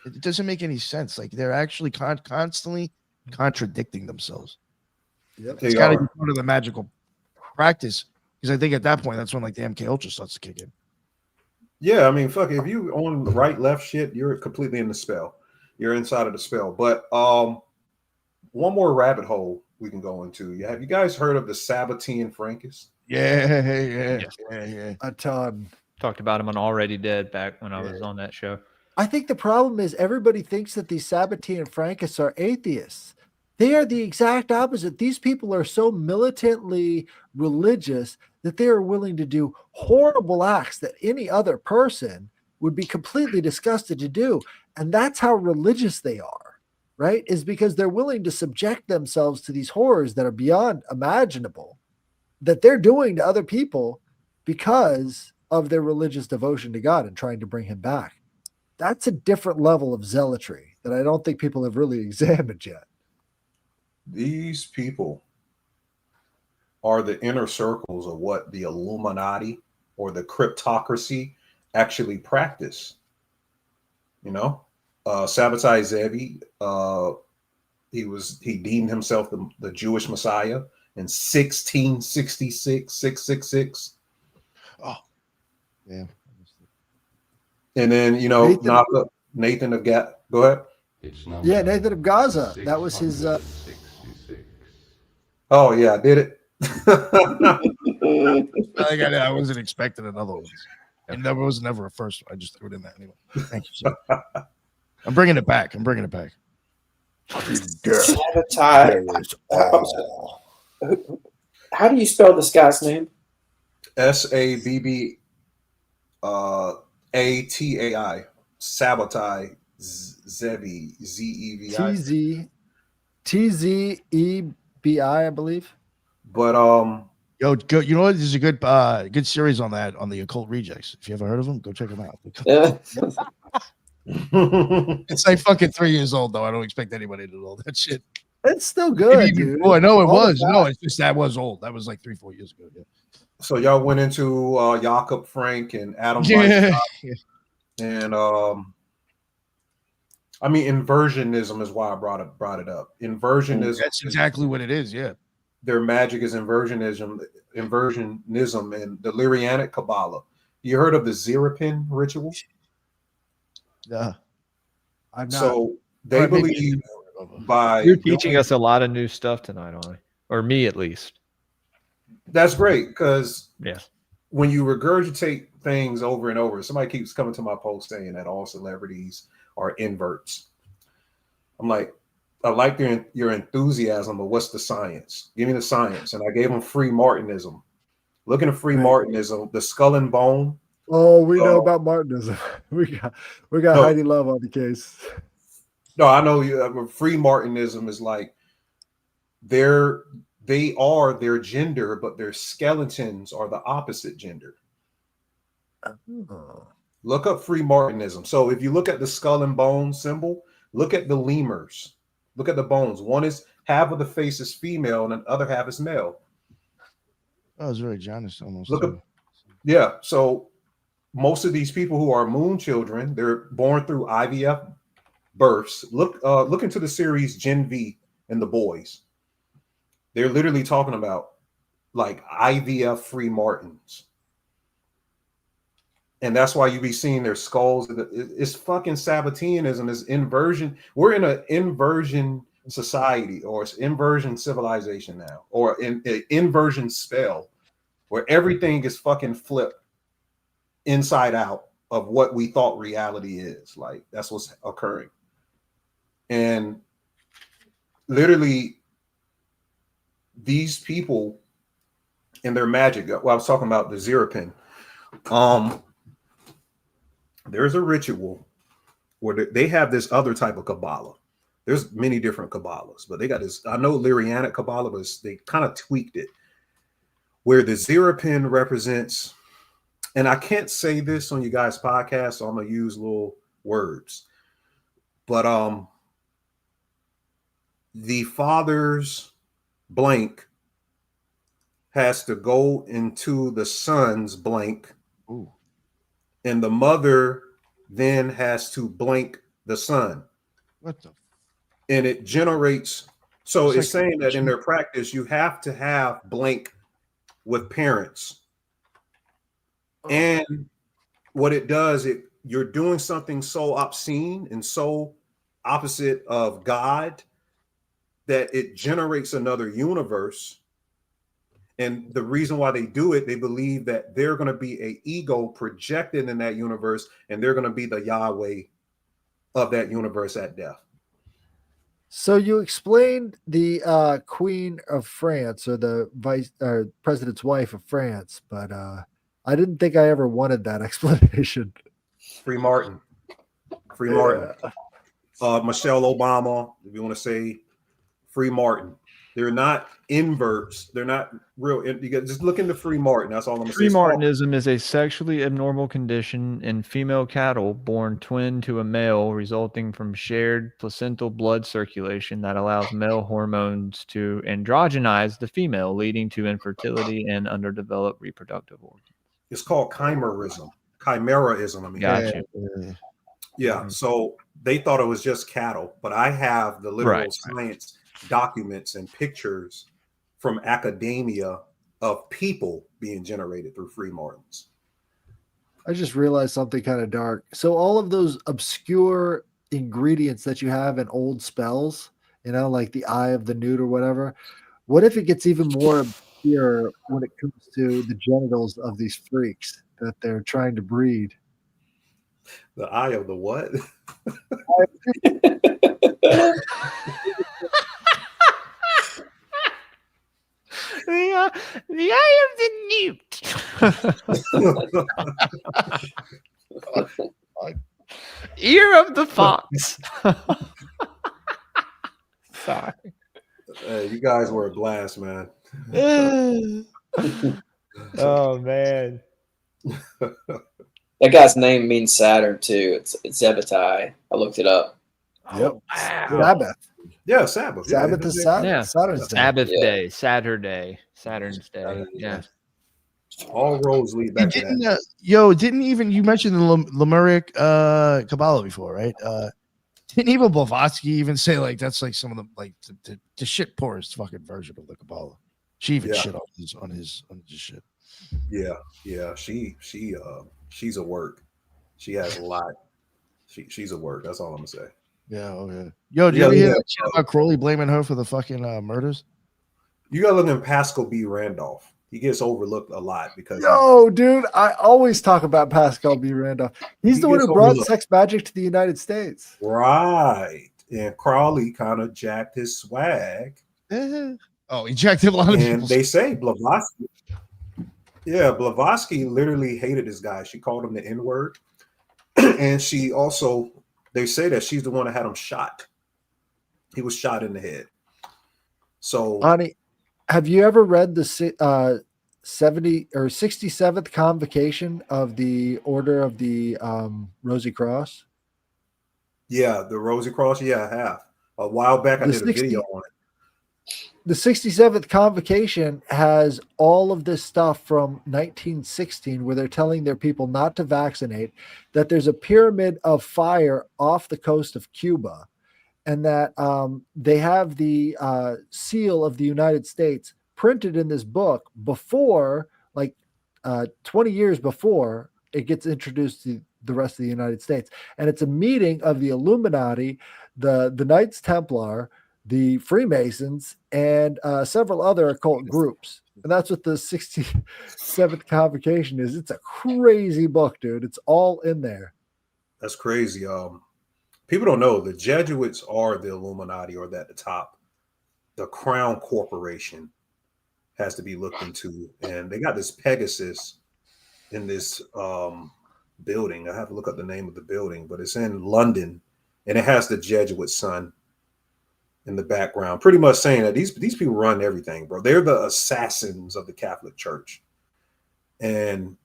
It doesn't make any sense. Like they're actually constantly contradicting themselves. Yep. It's got to be part of the magical practice, because I think at that point that's when like the MK Ultra starts to kick in. Yeah, I mean, fuck, if you on the right left shit, you're completely in the spell. You're inside of the spell. But one more rabbit hole we can go into. Have you guys heard of the Sabbatean Frankus? Yeah. A ton. Talked about him on Already Dead back when I was on that show. I think the problem is everybody thinks that these Sabbatean Frankists are atheists. They are the exact opposite. These people are so militantly religious that they are willing to do horrible acts that any other person would be completely disgusted to do. And that's how religious they are, right? Is because they're willing to subject themselves to these horrors that are beyond imaginable that they're doing to other people because of their religious devotion to God and trying to bring him back. That's a different level of zealotry that I don't think people have really examined yet. These people are the inner circles of what the Illuminati or the cryptocracy actually practice. You know, Sabbatai Zevi, he deemed himself the Jewish Messiah in 666. Oh, yeah. And then, Nathan of Go ahead. Yeah, Nathan of Gaza. That was his. Oh yeah, I did it. I wasn't expecting another one. And there was never a first one. I just threw it in there anyway. Thank you, sir. I'm bringing it back. Sabbatai. How do you spell this guy's name? Sabbatai. Sabbatai Zevi. Zevi. TZEBI, I believe. But Yo, go, you know what? There's a good series on that on the Occult Rejects. If you ever heard of them, go check them out. It's like fucking 3 years old though. I don't expect anybody to know that shit. It's still good, dude. Oh, I know it All was. No, it's just that was old. That was like 3-4 years ago. Yeah. So y'all went into Jakob Frank and Adam Yeah. Weishaupt. And I mean, inversionism is why I brought it up. Inversionism. That's exactly what it is. Yeah. Their magic is inversionism, and the Lyrianic Kabbalah. You heard of the Zerapin ritual? Yeah. I'm not. So they believe by You're teaching us a lot of new stuff tonight, Ollie, or me at least. That's great, because Yes. when you regurgitate things over and over, somebody keeps coming to my post saying that all celebrities are inverts. I'm like, I like your enthusiasm, but what's the science? Give me the science. And I gave them free Martinism. Looking at free Martinism, the skull and bone. Oh, we know about Martinism. We got Heidi Love on the case. No, I know you. Free Martinism is like they are their gender, but their skeletons are the opposite gender. Oh. Look up free Martinism. So if you look at the skull and bone symbol, look at the lemurs. Look at the bones. One is half of the face is female and the other half is male. Oh, it's very Janus almost. Look at, yeah. So most of these people who are moon children, they're born through IVF births. Look into the series Gen V and the boys. They're literally talking about like IVF free Martins. And that's why you be seeing their skulls. It's fucking Sabbateanism, it's inversion. We're in an inversion society, or it's inversion civilization now, or an inversion spell where everything is fucking flipped inside out of what we thought reality is. Like, that's what's occurring. And literally, these people and their magic. Well, I was talking about the Zerapin. There's a ritual where they have this other type of Kabbalah. There's many different Kabbalahs, but they got this. I know Lyrianic Kabbalah, but they kind of tweaked it, where the Zerapin represents, and I can't say this on you guys' podcast, so I'm gonna use little words. But the father's blank has to go into the son's blank. Ooh. And the mother then has to blank the son. What the? And it generates. So it's like saying that in their practice, you have to have blank with parents. Oh. And what it does, you're doing something so obscene and so opposite of God that it generates another universe. And the reason why they do it, they believe that they're going to be an ego projected in that universe, and they're going to be the Yahweh of that universe at death. So you explained the Queen of France, or the vice or president's wife of France, but I didn't think I ever wanted that explanation. Free Martin. Free Martin. Michelle Obama, if you want to say Free Martin. They're not inverts. They're not real. You got just look into Free Martin. That's all I'm going to say. Free Martinism is a sexually abnormal condition in female cattle born twin to a male, resulting from shared placental blood circulation that allows male hormones to androgenize the female, leading to infertility and underdeveloped reproductive organs. It's called chimerism. Chimeraism. I mean, Gotcha. Yeah. So they thought it was just cattle, but I have the literal science documents and pictures from academia of people being generated through Free Martins. I just realized something kind of dark. So all of those obscure ingredients that you have in old spells, you know, like the Eye of the Newt or whatever, what if it gets even more obscure when it comes to the genitals of these freaks that they're trying to breed? The eye of the what? The eye of the newt. Ear of the fox. Sorry. You guys were a blast, man. Oh man. That guy's name means Saturn too. It's Zebedee. I looked it up. Yep. Oh, wow. Sabbath. Yeah, Sabbath. Sabbath is Saturn. Yeah. Saturn's Day. Sabbath day, Saturday, Saturn's Day. Yeah. All roads lead back to that. Didn't even you mentioned the Lemuric Kabbalah before, right? Didn't even Blavatsky even say like that's like some of the like the shit poorest fucking version of the Kabbalah? She even shit on his shit. Yeah. She's a work. She has a lot. She's a work. That's all I'm gonna say. Yeah, Yo, did you ever hear that shit about Crowley blaming her for the fucking murders? You gotta look at Pascal B. Randolph. He gets overlooked a lot because dude, I always talk about Pascal B. Randolph. He's the one who brought sex magic to the United States. Right. And Crowley kind of jacked his swag. Oh, he jacked a lot of people. And they say Blavatsky. Yeah, Blavatsky literally hated this guy. She called him the N-word. And she also, they say that she's the one that had him shot. He was shot in the head. So, Ani, have you ever read the 70 or 67th convocation of the Order of the Rosy Cross? Yeah, the Rosy Cross. Yeah, I have. A while back, I did a video on it. the 67th Convocation has all of this stuff from 1916 where they're telling their people not to vaccinate, that there's a pyramid of fire off the coast of Cuba, and that they have the seal of the United States printed in this book before, like 20 years before it gets introduced to the rest of the United States. And it's a meeting of the Illuminati, the Knights Templar, the Freemasons, and several other occult groups. And that's what the 67th Convocation is. It's a crazy book, dude. It's all in there. That's crazy. People don't know the Jesuits are the Illuminati, or at the top. The Crown Corporation has to be looked into. And they got this Pegasus in this building. I have to look up the name of the building, but it's in London, and it has the Jesuit sun in the background, pretty much saying that these people run everything, bro. They're the assassins of the Catholic Church. And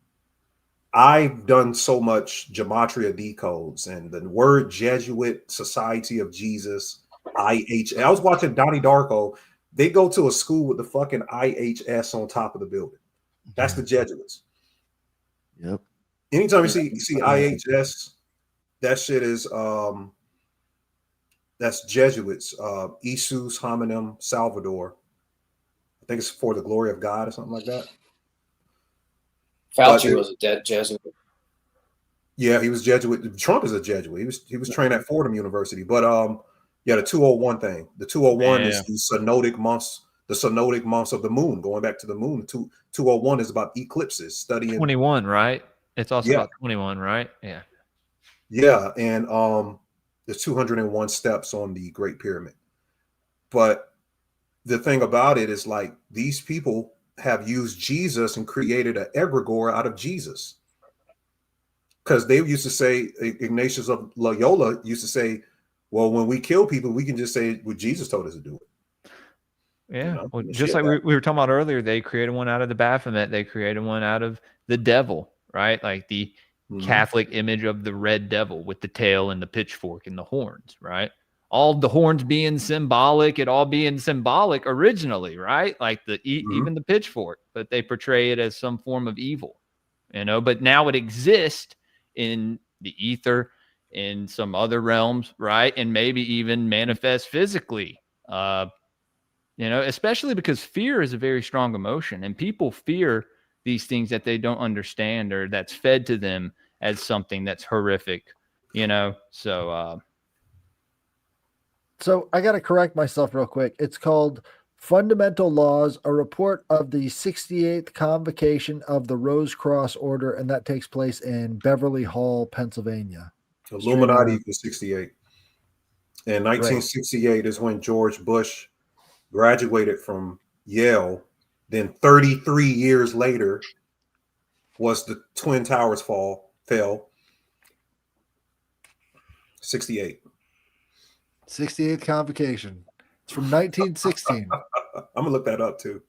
I've done so much gematria decodes, and the word Jesuit, Society of Jesus, IH. I was watching Donnie Darko. They go to a school with the fucking IHS on top of the building. That's the Jesuits. Yep. Anytime you see IHS, that shit is that's Jesuits. Isus Hominum Salvador. I think it's for the glory of God or something like that. Fauci was a dead Jesuit. Yeah, he was Jesuit. Trump is a Jesuit. He was trained at Fordham University. But yeah, the 201 thing. The 201 is the synodic months of the moon, going back to the moon. 201 is about eclipses, studying 21, right? It's also about 21, right? Yeah. Yeah, and there's 201 steps on the Great Pyramid. But the thing about it is, like, these people have used Jesus and created an egregore out of Jesus. Because they used to say, Ignatius of Loyola used to say, well, when we kill people, we can just say, well, Jesus told us to do it. Yeah. You know? Well, just like we were talking about earlier, they created one out of the Baphomet. They created one out of the devil, right? Like the Catholic image of the red devil with the tail and the pitchfork and the horns, right? All the horns being symbolic, it all being symbolic originally, right? Like even the pitchfork, but they portray it as some form of evil, you know, but now it exists in the ether, in some other realms, right? And maybe even manifest physically, you know, especially because fear is a very strong emotion, and people fear these things that they don't understand or that's fed to them as something that's horrific, you know? So I got to correct myself real quick. It's called Fundamental Laws, a report of the 68th Convocation of the Rose Cross Order, and that takes place in Beverly Hall, Pennsylvania. Illuminati was 68. And 1968 is when George Bush graduated from Yale. Then 33 years later was the Twin Towers fell. 68. 68th Convocation. It's from 1916. I'm gonna look that up too.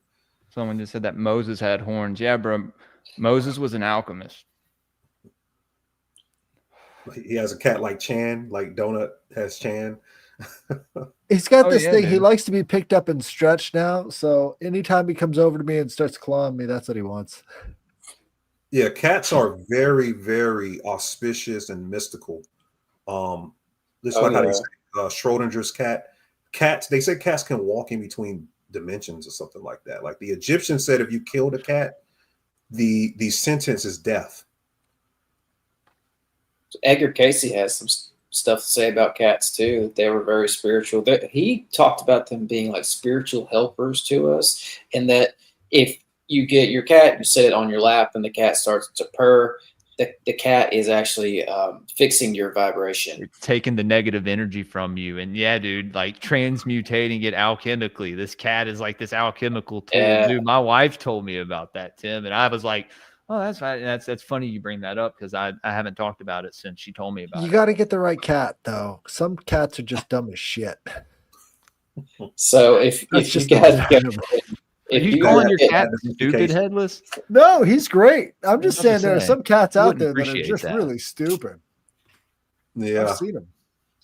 someone just said that Moses had horns. Yeah, bro. Moses was an alchemist. He has a cat like Chan, like Donut has Chan. He's got this thing. dude. He likes to be picked up and stretched now. So anytime he comes over to me and starts clawing me, that's what he wants. Yeah, cats are very, very auspicious and mystical. This is like how they say Schrodinger's cat. Cats, they say cats can walk in between dimensions or something like that. Like the Egyptians said, if you killed a cat, the sentence is death. Edgar Casey has some stuff to say about cats too. They were very spiritual. He talked about them being like spiritual helpers to us, and that if you get your cat, you set it on your lap, and the cat starts to purr, the cat is actually fixing your vibration. It's taking the negative energy from you. And yeah, dude, like transmutating it alchemically. This cat is like this alchemical tool. Yeah. Dude, my wife told me about that, Tim. And I was like, oh, that's right. That's funny you bring that up because I haven't talked about it since she told me about it. You got to get the right cat, though. Some cats are just dumb as shit. So if you guys get Are you calling your cat stupid, Headless? No, he's great. I'm just I was saying about to there are say, some cats out wouldn't there that are appreciate just that. really stupid. Yeah. I've seen them.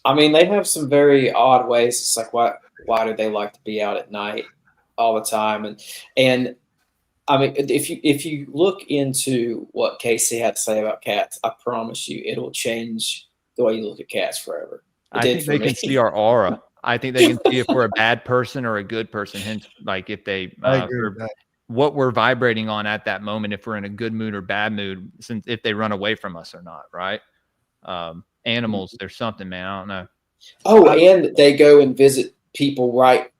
I mean, they have some very odd ways. It's like, why do they like to be out at night? all the time. And I mean, if you look into what Casey had to say about cats, I promise you, it'll change the way you look at cats forever. I think they can see our aura. I think they can see if we're a bad person or a good person. Hence, like if they, I agree with that. what we're vibrating on at that moment, if we're in a good mood or bad mood, since if they run away from us or not, right? Animals, there's something, man. I don't know. Oh, and they go and visit people right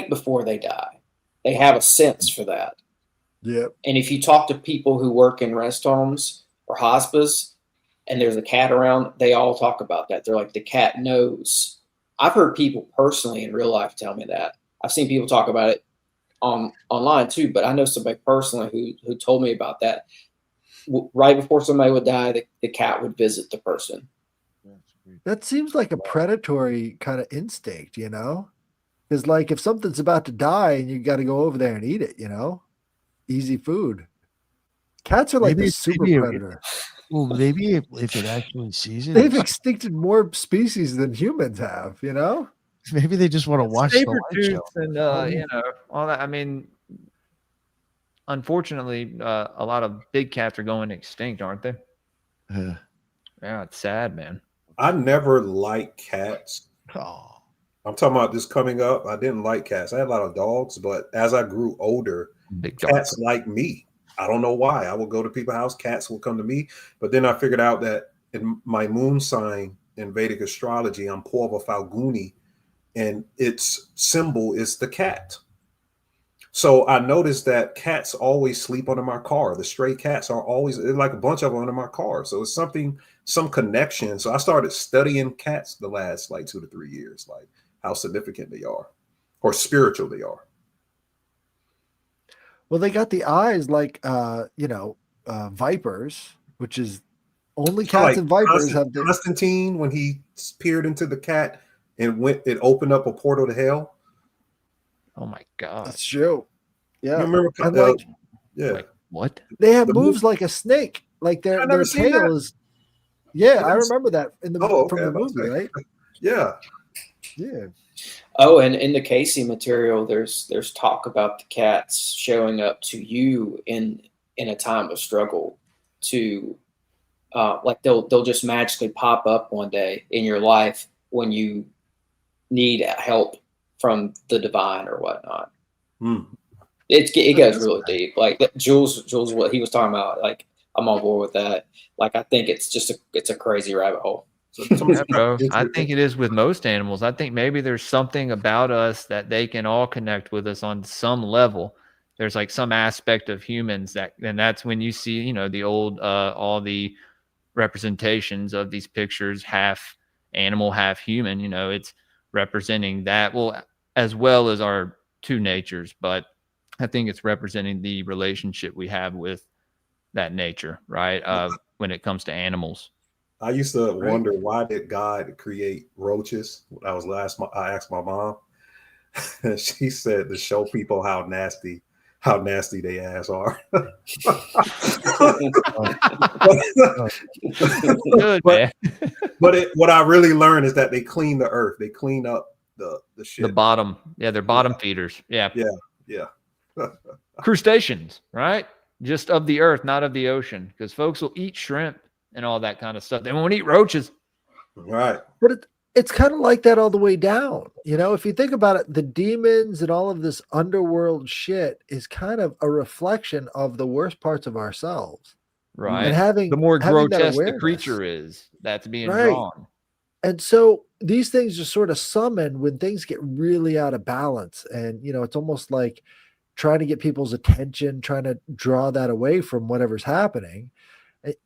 before they die. They have a sense for that. Yep. And if you talk to people who work in rest homes or hospice and there's a cat around, they all talk about that. They're like, the cat knows. I've heard people personally in real life tell me that. I've seen people talk about it online too, but I know somebody personally who told me about that. Right before somebody would die, the cat would visit the person. That seems like a predatory kind of instinct, you know? Because like if something's about to die and you got to go over there and eat it, you know? Easy food. Cats are like the super predator. Well, maybe if it actually sees it, They've extincted more species than humans have, you know? maybe they just want to watch the live show. And you know, all that. I mean, unfortunately, a lot of big cats are going extinct, aren't they? Yeah, it's sad, man. I never liked cats. Oh. I'm talking about this coming up. I didn't like cats. I had a lot of dogs, but as I grew older, cats like me. I don't know why. I would go to people's house, cats will come to me. But then I figured out that in my moon sign in Vedic astrology, I'm Purva Falguni, and its symbol is the cat. So I noticed that cats always sleep under my car. The stray cats are always like a bunch of them under my car. So it's some connection. So I started studying cats the last like 2 to 3 years, like how significant they are or spiritual they are. Well, they got the eyes like, vipers, which is only cats like and vipers have the. Constantine, when he peered into the cat and it opened up a portal to hell. Oh my God. That's true. Yeah. You remember? Yeah. Like, what? They have moves like a snake. Like their tail is. Yeah, I remember that from the movie, right? Yeah. Yeah. Oh, and in the Casey material, there's talk about the cats showing up to you in a time of struggle to like they'll just magically pop up one day in your life when you need help from the divine or whatnot. It goes really deep. Like Jules, what he was talking about, like I'm on board with that. Like I think it's a crazy rabbit hole. Yeah, bro. I think it is with most animals. I think maybe there's something about us that they can all connect with us on some level. There's like some aspect of humans and that's when you see, you know, the old, all the representations of these pictures, half animal, half human, you know, it's representing that. Well, as well as our two natures, but I think it's representing the relationship we have with that nature, right? When it comes to animals. I used to wonder, why did God create roaches? I asked my mom. She said to show people how nasty they ass are. Good, man. But what I really learned is that they clean the earth. They clean up the shit. The bottom. Yeah, they're bottom feeders. Yeah. Yeah. Crustaceans, right? Just of the earth, not of the ocean. Because folks will eat shrimp and all that kind of stuff. They won't eat roaches. Right. But it's kind of like that all the way down. You know, if you think about it, the demons and all of this underworld shit is kind of a reflection of the worst parts of ourselves. Right. And the more grotesque the creature is, that's being drawn. And so these things are sort of summoned when things get really out of balance. And, you know, it's almost like trying to get people's attention, trying to draw that away from whatever's happening.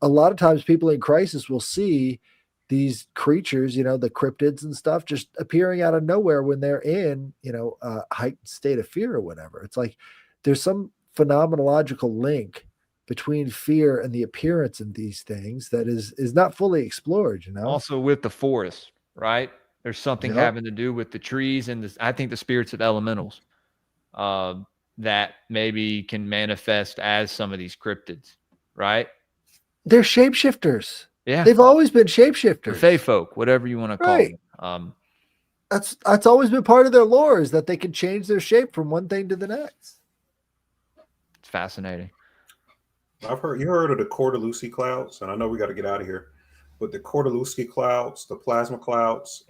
A lot of times people in crisis will see these creatures, you know, the cryptids and stuff just appearing out of nowhere when they're in, you know, a heightened state of fear or whatever. It's like there's some phenomenological link between fear and the appearance of these things that is not fully explored, you know. Also with the forest, right? There's something having to do with the trees and I think the spirits of elementals that maybe can manifest as some of these cryptids, right? They're shapeshifters. Yeah. They've always been shapeshifters. The fae folk, whatever you want to call them. That's always been part of their lore, is that they can change their shape from one thing to the next. It's fascinating. You heard of the Cordalusi clouds, and I know we got to get out of here, but the Cordalusi clouds, the plasma clouds,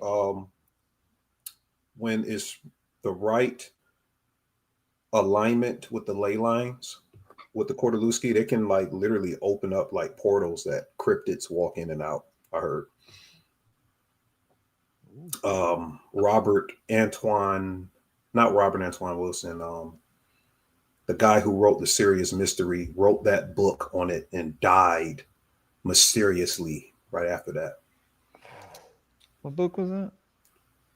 when it's the right alignment with the ley lines with the Cordalusi, they can like literally open up like portals that cryptids walk in and out. I heard. Not Robert Antoine Wilson, the guy who wrote The Serious Mystery, wrote that book on it and died mysteriously right after that. What book was that?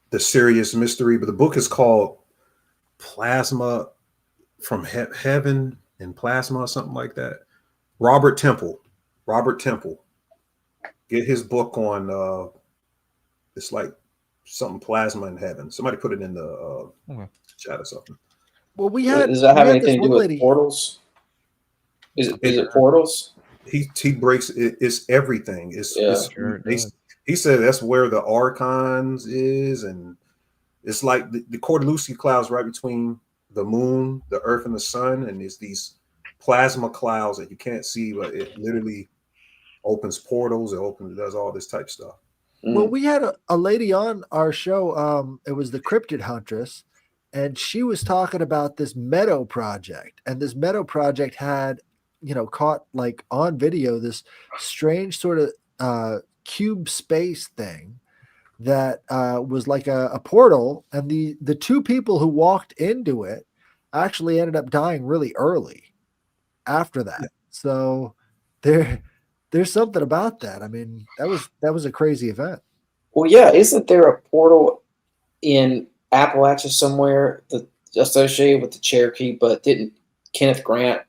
The Serious Mystery, but the book is called Plasma from Heaven and Plasma or something like that. Robert Temple. Get his book on it's like something Plasma in Heaven. Somebody put it in the chat or something. Well, does that have anything to do with portals? Is it portals? He breaks it. It's everything. He said that's where the archons is, and it's like the Cordalusi clouds right between the moon, the earth, and the sun, and it's these plasma clouds that you can't see, but it literally opens portals. It does all this type stuff. Well, we had a lady on our show. It was the Cryptid Huntress, and she was talking about this Meadow project. And this Meadow project had, caught like on video this strange sort of cube space thing that was like a portal. And the two people who walked into it actually ended up dying really early after that. Yeah. So there's something about that. I mean, that was a crazy event. Well, yeah, isn't there a portal in Appalachia somewhere associated with the Cherokee? But didn't Kenneth Grant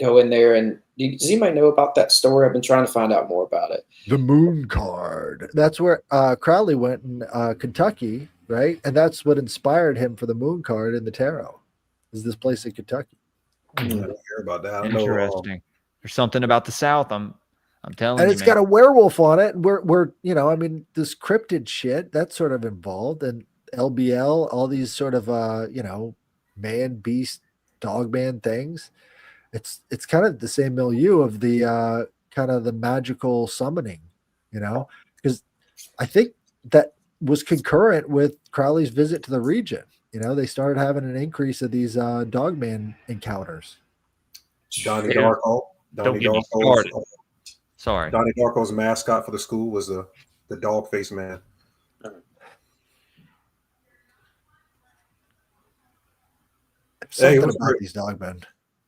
go in there? And does anybody know about that story? I've been trying to find out more about it. The Moon Card. That's where Crowley went in Kentucky, right? And that's what inspired him for the Moon Card in the tarot. Is this place in Kentucky? I don't hear about that. Interesting. There's something about the South. I'm telling you, and it's got a werewolf on it. And we're this cryptid shit that's sort of involved, and LBL, all these sort of man, beast, dog man things. It's kind of the same milieu of the kind of the magical summoning, because I think that was concurrent with Crowley's visit to the region. They started having an increase of these dog man encounters. Donnie Darko. Sorry. Donnie Darko's mascot for the school was the dog face man. Something about these dog men.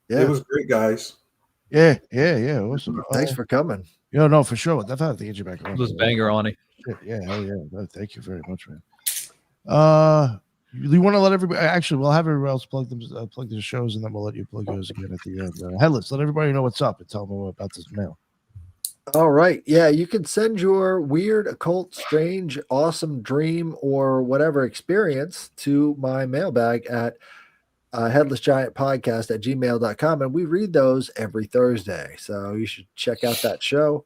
Yeah. It was great, guys. Yeah. Awesome. Thanks for coming. No, for sure. We'll definitely have to get you back on. Just banger on it. Yeah, hell yeah. No, thank you very much, man. You want to let everybody? Actually, we'll have everybody else plug the shows, and then we'll let you plug yours again at the end. Headless, let everybody know what's up and tell them about this mail. All right. Yeah, you can send your weird, occult, strange, awesome dream or whatever experience to my mailbag at headlessgiantpodcast@gmail.com. And we read those every Thursday. So you should check out that show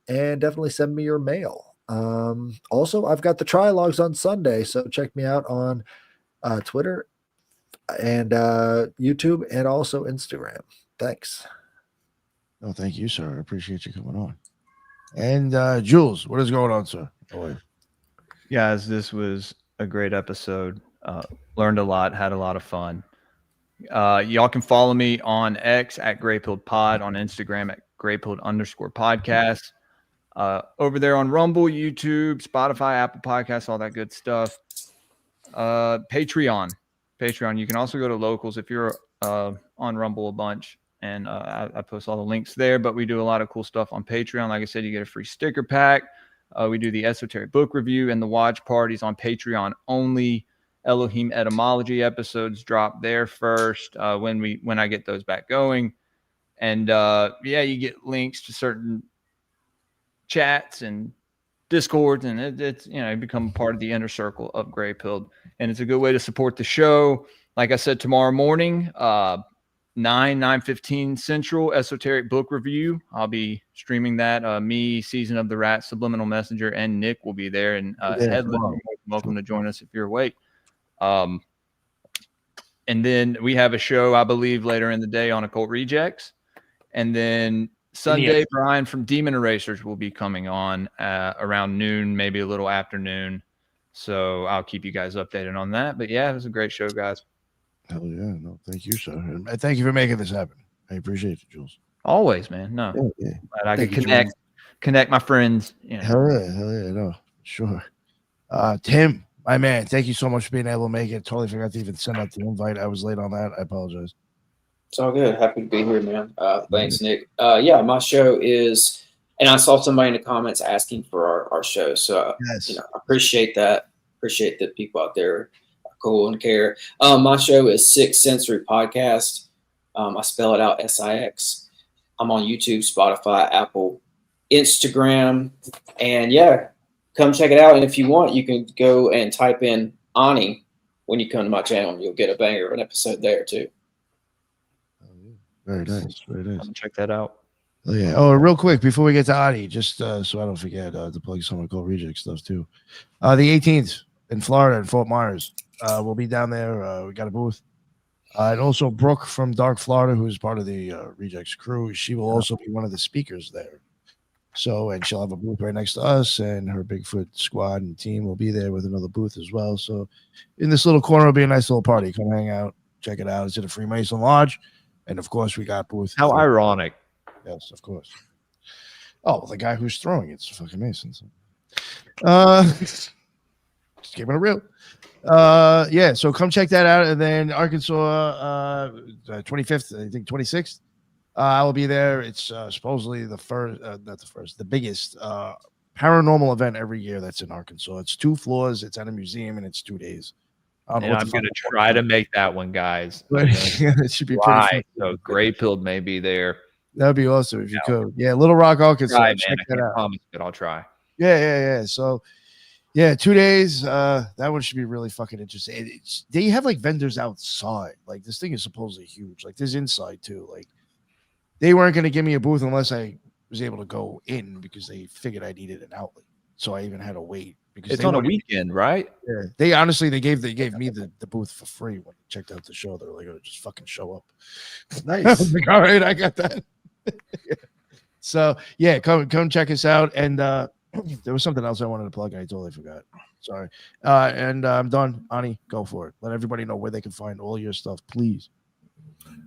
and definitely send me your mail. Also, I've got the trilogues on Sunday. So check me out on Twitter and YouTube and also Instagram. Thanks. Oh, thank you, sir. I appreciate you coming on. And Jules, what is going on, sir? Guys, this was a great episode. Learned a lot, had a lot of fun. Y'all can follow me on X at Graypilled Pod, on Instagram at Graypilled_podcast. Over there on Rumble, YouTube, Spotify, Apple Podcasts, all that good stuff. Patreon. You can also go to Locals if you're on Rumble a bunch. And I post all the links there, but we do a lot of cool stuff on Patreon. Like I said, you get a free sticker pack. We do the esoteric book review and the watch parties on Patreon only. Elohim etymology episodes drop there first when I get those back going. And you get links to certain chats and Discords, and it's become part of the inner circle of Gray Pilled. And it's a good way to support the show. Like I said, tomorrow morning, 9:15 Central, esoteric book review. I'll be streaming that. Me, Season of the Rat, Subliminal Messenger, and Nick will be there. And Headless welcome to join us if you're awake. And then we have a show, I believe, later in the day on Occult Rejects. And then Sunday, Brian from Demon Erasers will be coming on around noon, maybe a little afternoon. So I'll keep you guys updated on that. But yeah, it was a great show, guys. Hell yeah. No, thank you, sir. And thank you for making this happen. I appreciate it, Jules. Always, man. No. Yeah. Glad I could connect my friends. You know. Hell yeah. No, sure. Tim, my man, thank you so much for being able to make it. Totally forgot to even send out the invite. I was late on that. I apologize. It's all good. Happy to be here, man. Thanks, Nick. Yeah, my show is, and I saw somebody in the comments asking for our show. So, Yes. I appreciate that. Appreciate that people out there are cool and care. My show is Sixth Sensory Podcast. I spell it out SIX. I'm on YouTube, Spotify, Apple, Instagram, and yeah, come check it out. And if you want, you can go and type in Ani when you come to my channel, and you'll get a banger of an episode there too. Very nice. Very nice. Check that out. Oh, yeah. Oh, real quick before we get to Adi, just so I don't forget to plug some Occult Reject stuff too. The 18th in Florida in Fort Myers. We'll be down there. We got a booth. And also Brooke from Dark Florida, who's part of the Rejects crew. She will also be one of the speakers there. So, and she'll have a booth right next to us, and her Bigfoot squad and team will be there with another booth as well. So, in this little corner will be a nice little party. Come hang out, check it out. It's at a Freemason Lodge, and of course, we got booth. How ironic! Yes, of course. Oh, well, the guy who's throwing it's fucking Mason. So. Just keeping it real. Yeah. So come check that out, and then Arkansas, 25th, I think 26th. I will be there. It's supposedly the biggest paranormal event every year that's in Arkansas. It's 2 floors. It's at a museum, and it's 2 days. I'm going to try to make that one, guys. It should be pretty fun. So Gray Pilled may be there. That'd be awesome if you could. Yeah, Little Rock, Arkansas. Check that out. Promise, but I'll try. Yeah. So, yeah, 2 days. That one should be really fucking interesting. They have like vendors outside. Like this thing is supposedly huge. Like there's inside too. Like they weren't going to give me a booth unless I was able to go in because they figured I needed an outlet. So I even had to wait because it's on a weekend, right? Yeah. They honestly they gave me the booth for free when I checked out the show. They were like, "Oh, just fucking show up." Nice. I was like, all right, I got that. Yeah. So yeah, come check us out. And there was something else I wanted to plug and I totally forgot. Sorry. And I'm done. Ani, go for it. Let everybody know where they can find all your stuff, please.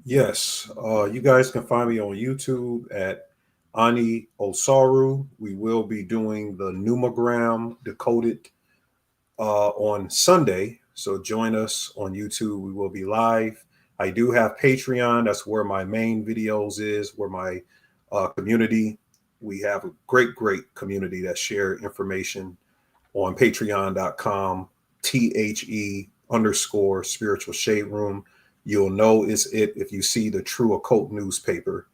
Yes. You guys can find me on YouTube at Ani Osaru. We will be doing the Numogram Decoded on Sunday. So join us on YouTube. We will be live. I do have Patreon. That's where my main videos is, where my community. We have a great community that share information on patreon.com, THE_spiritual shade room. You'll know it's it if you see the True Occult newspaper.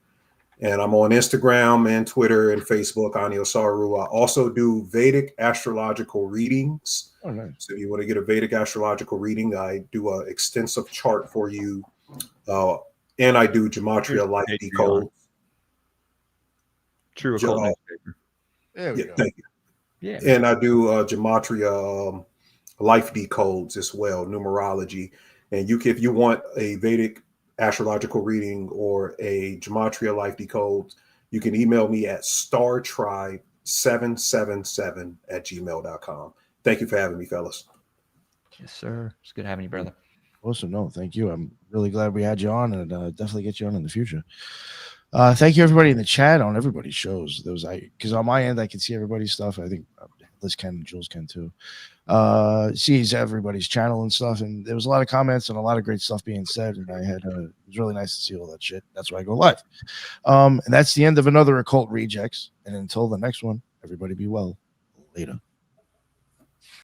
And I'm on Instagram and Twitter and Facebook, Ani Osaru. I also do Vedic astrological readings. Oh, nice. So if you want to get a Vedic astrological reading, I do an extensive chart for you. And I do Gematria Life Decode. True Occult newspaper. There we go. Thank you. Yeah. And I do Gematria Life Decodes as well, numerology. And if you want a Vedic astrological reading or a Gematria Life Decode, you can email me at startribe777@gmail.com. Thank you for having me, fellas. Yes, sir. It's good having you, brother. Awesome. No, thank you. I'm really glad we had you on, and definitely get you on in the future. Thank you, everybody in the chat on everybody's shows. Because on my end, I can see everybody's stuff. I think Liz can and Jules can too. Sees everybody's channel and stuff, and there was a lot of comments and a lot of great stuff being said. And it was really nice to see all that shit. That's why I go live. And that's the end of another Occult Rejects. And until the next one, everybody be well. Later.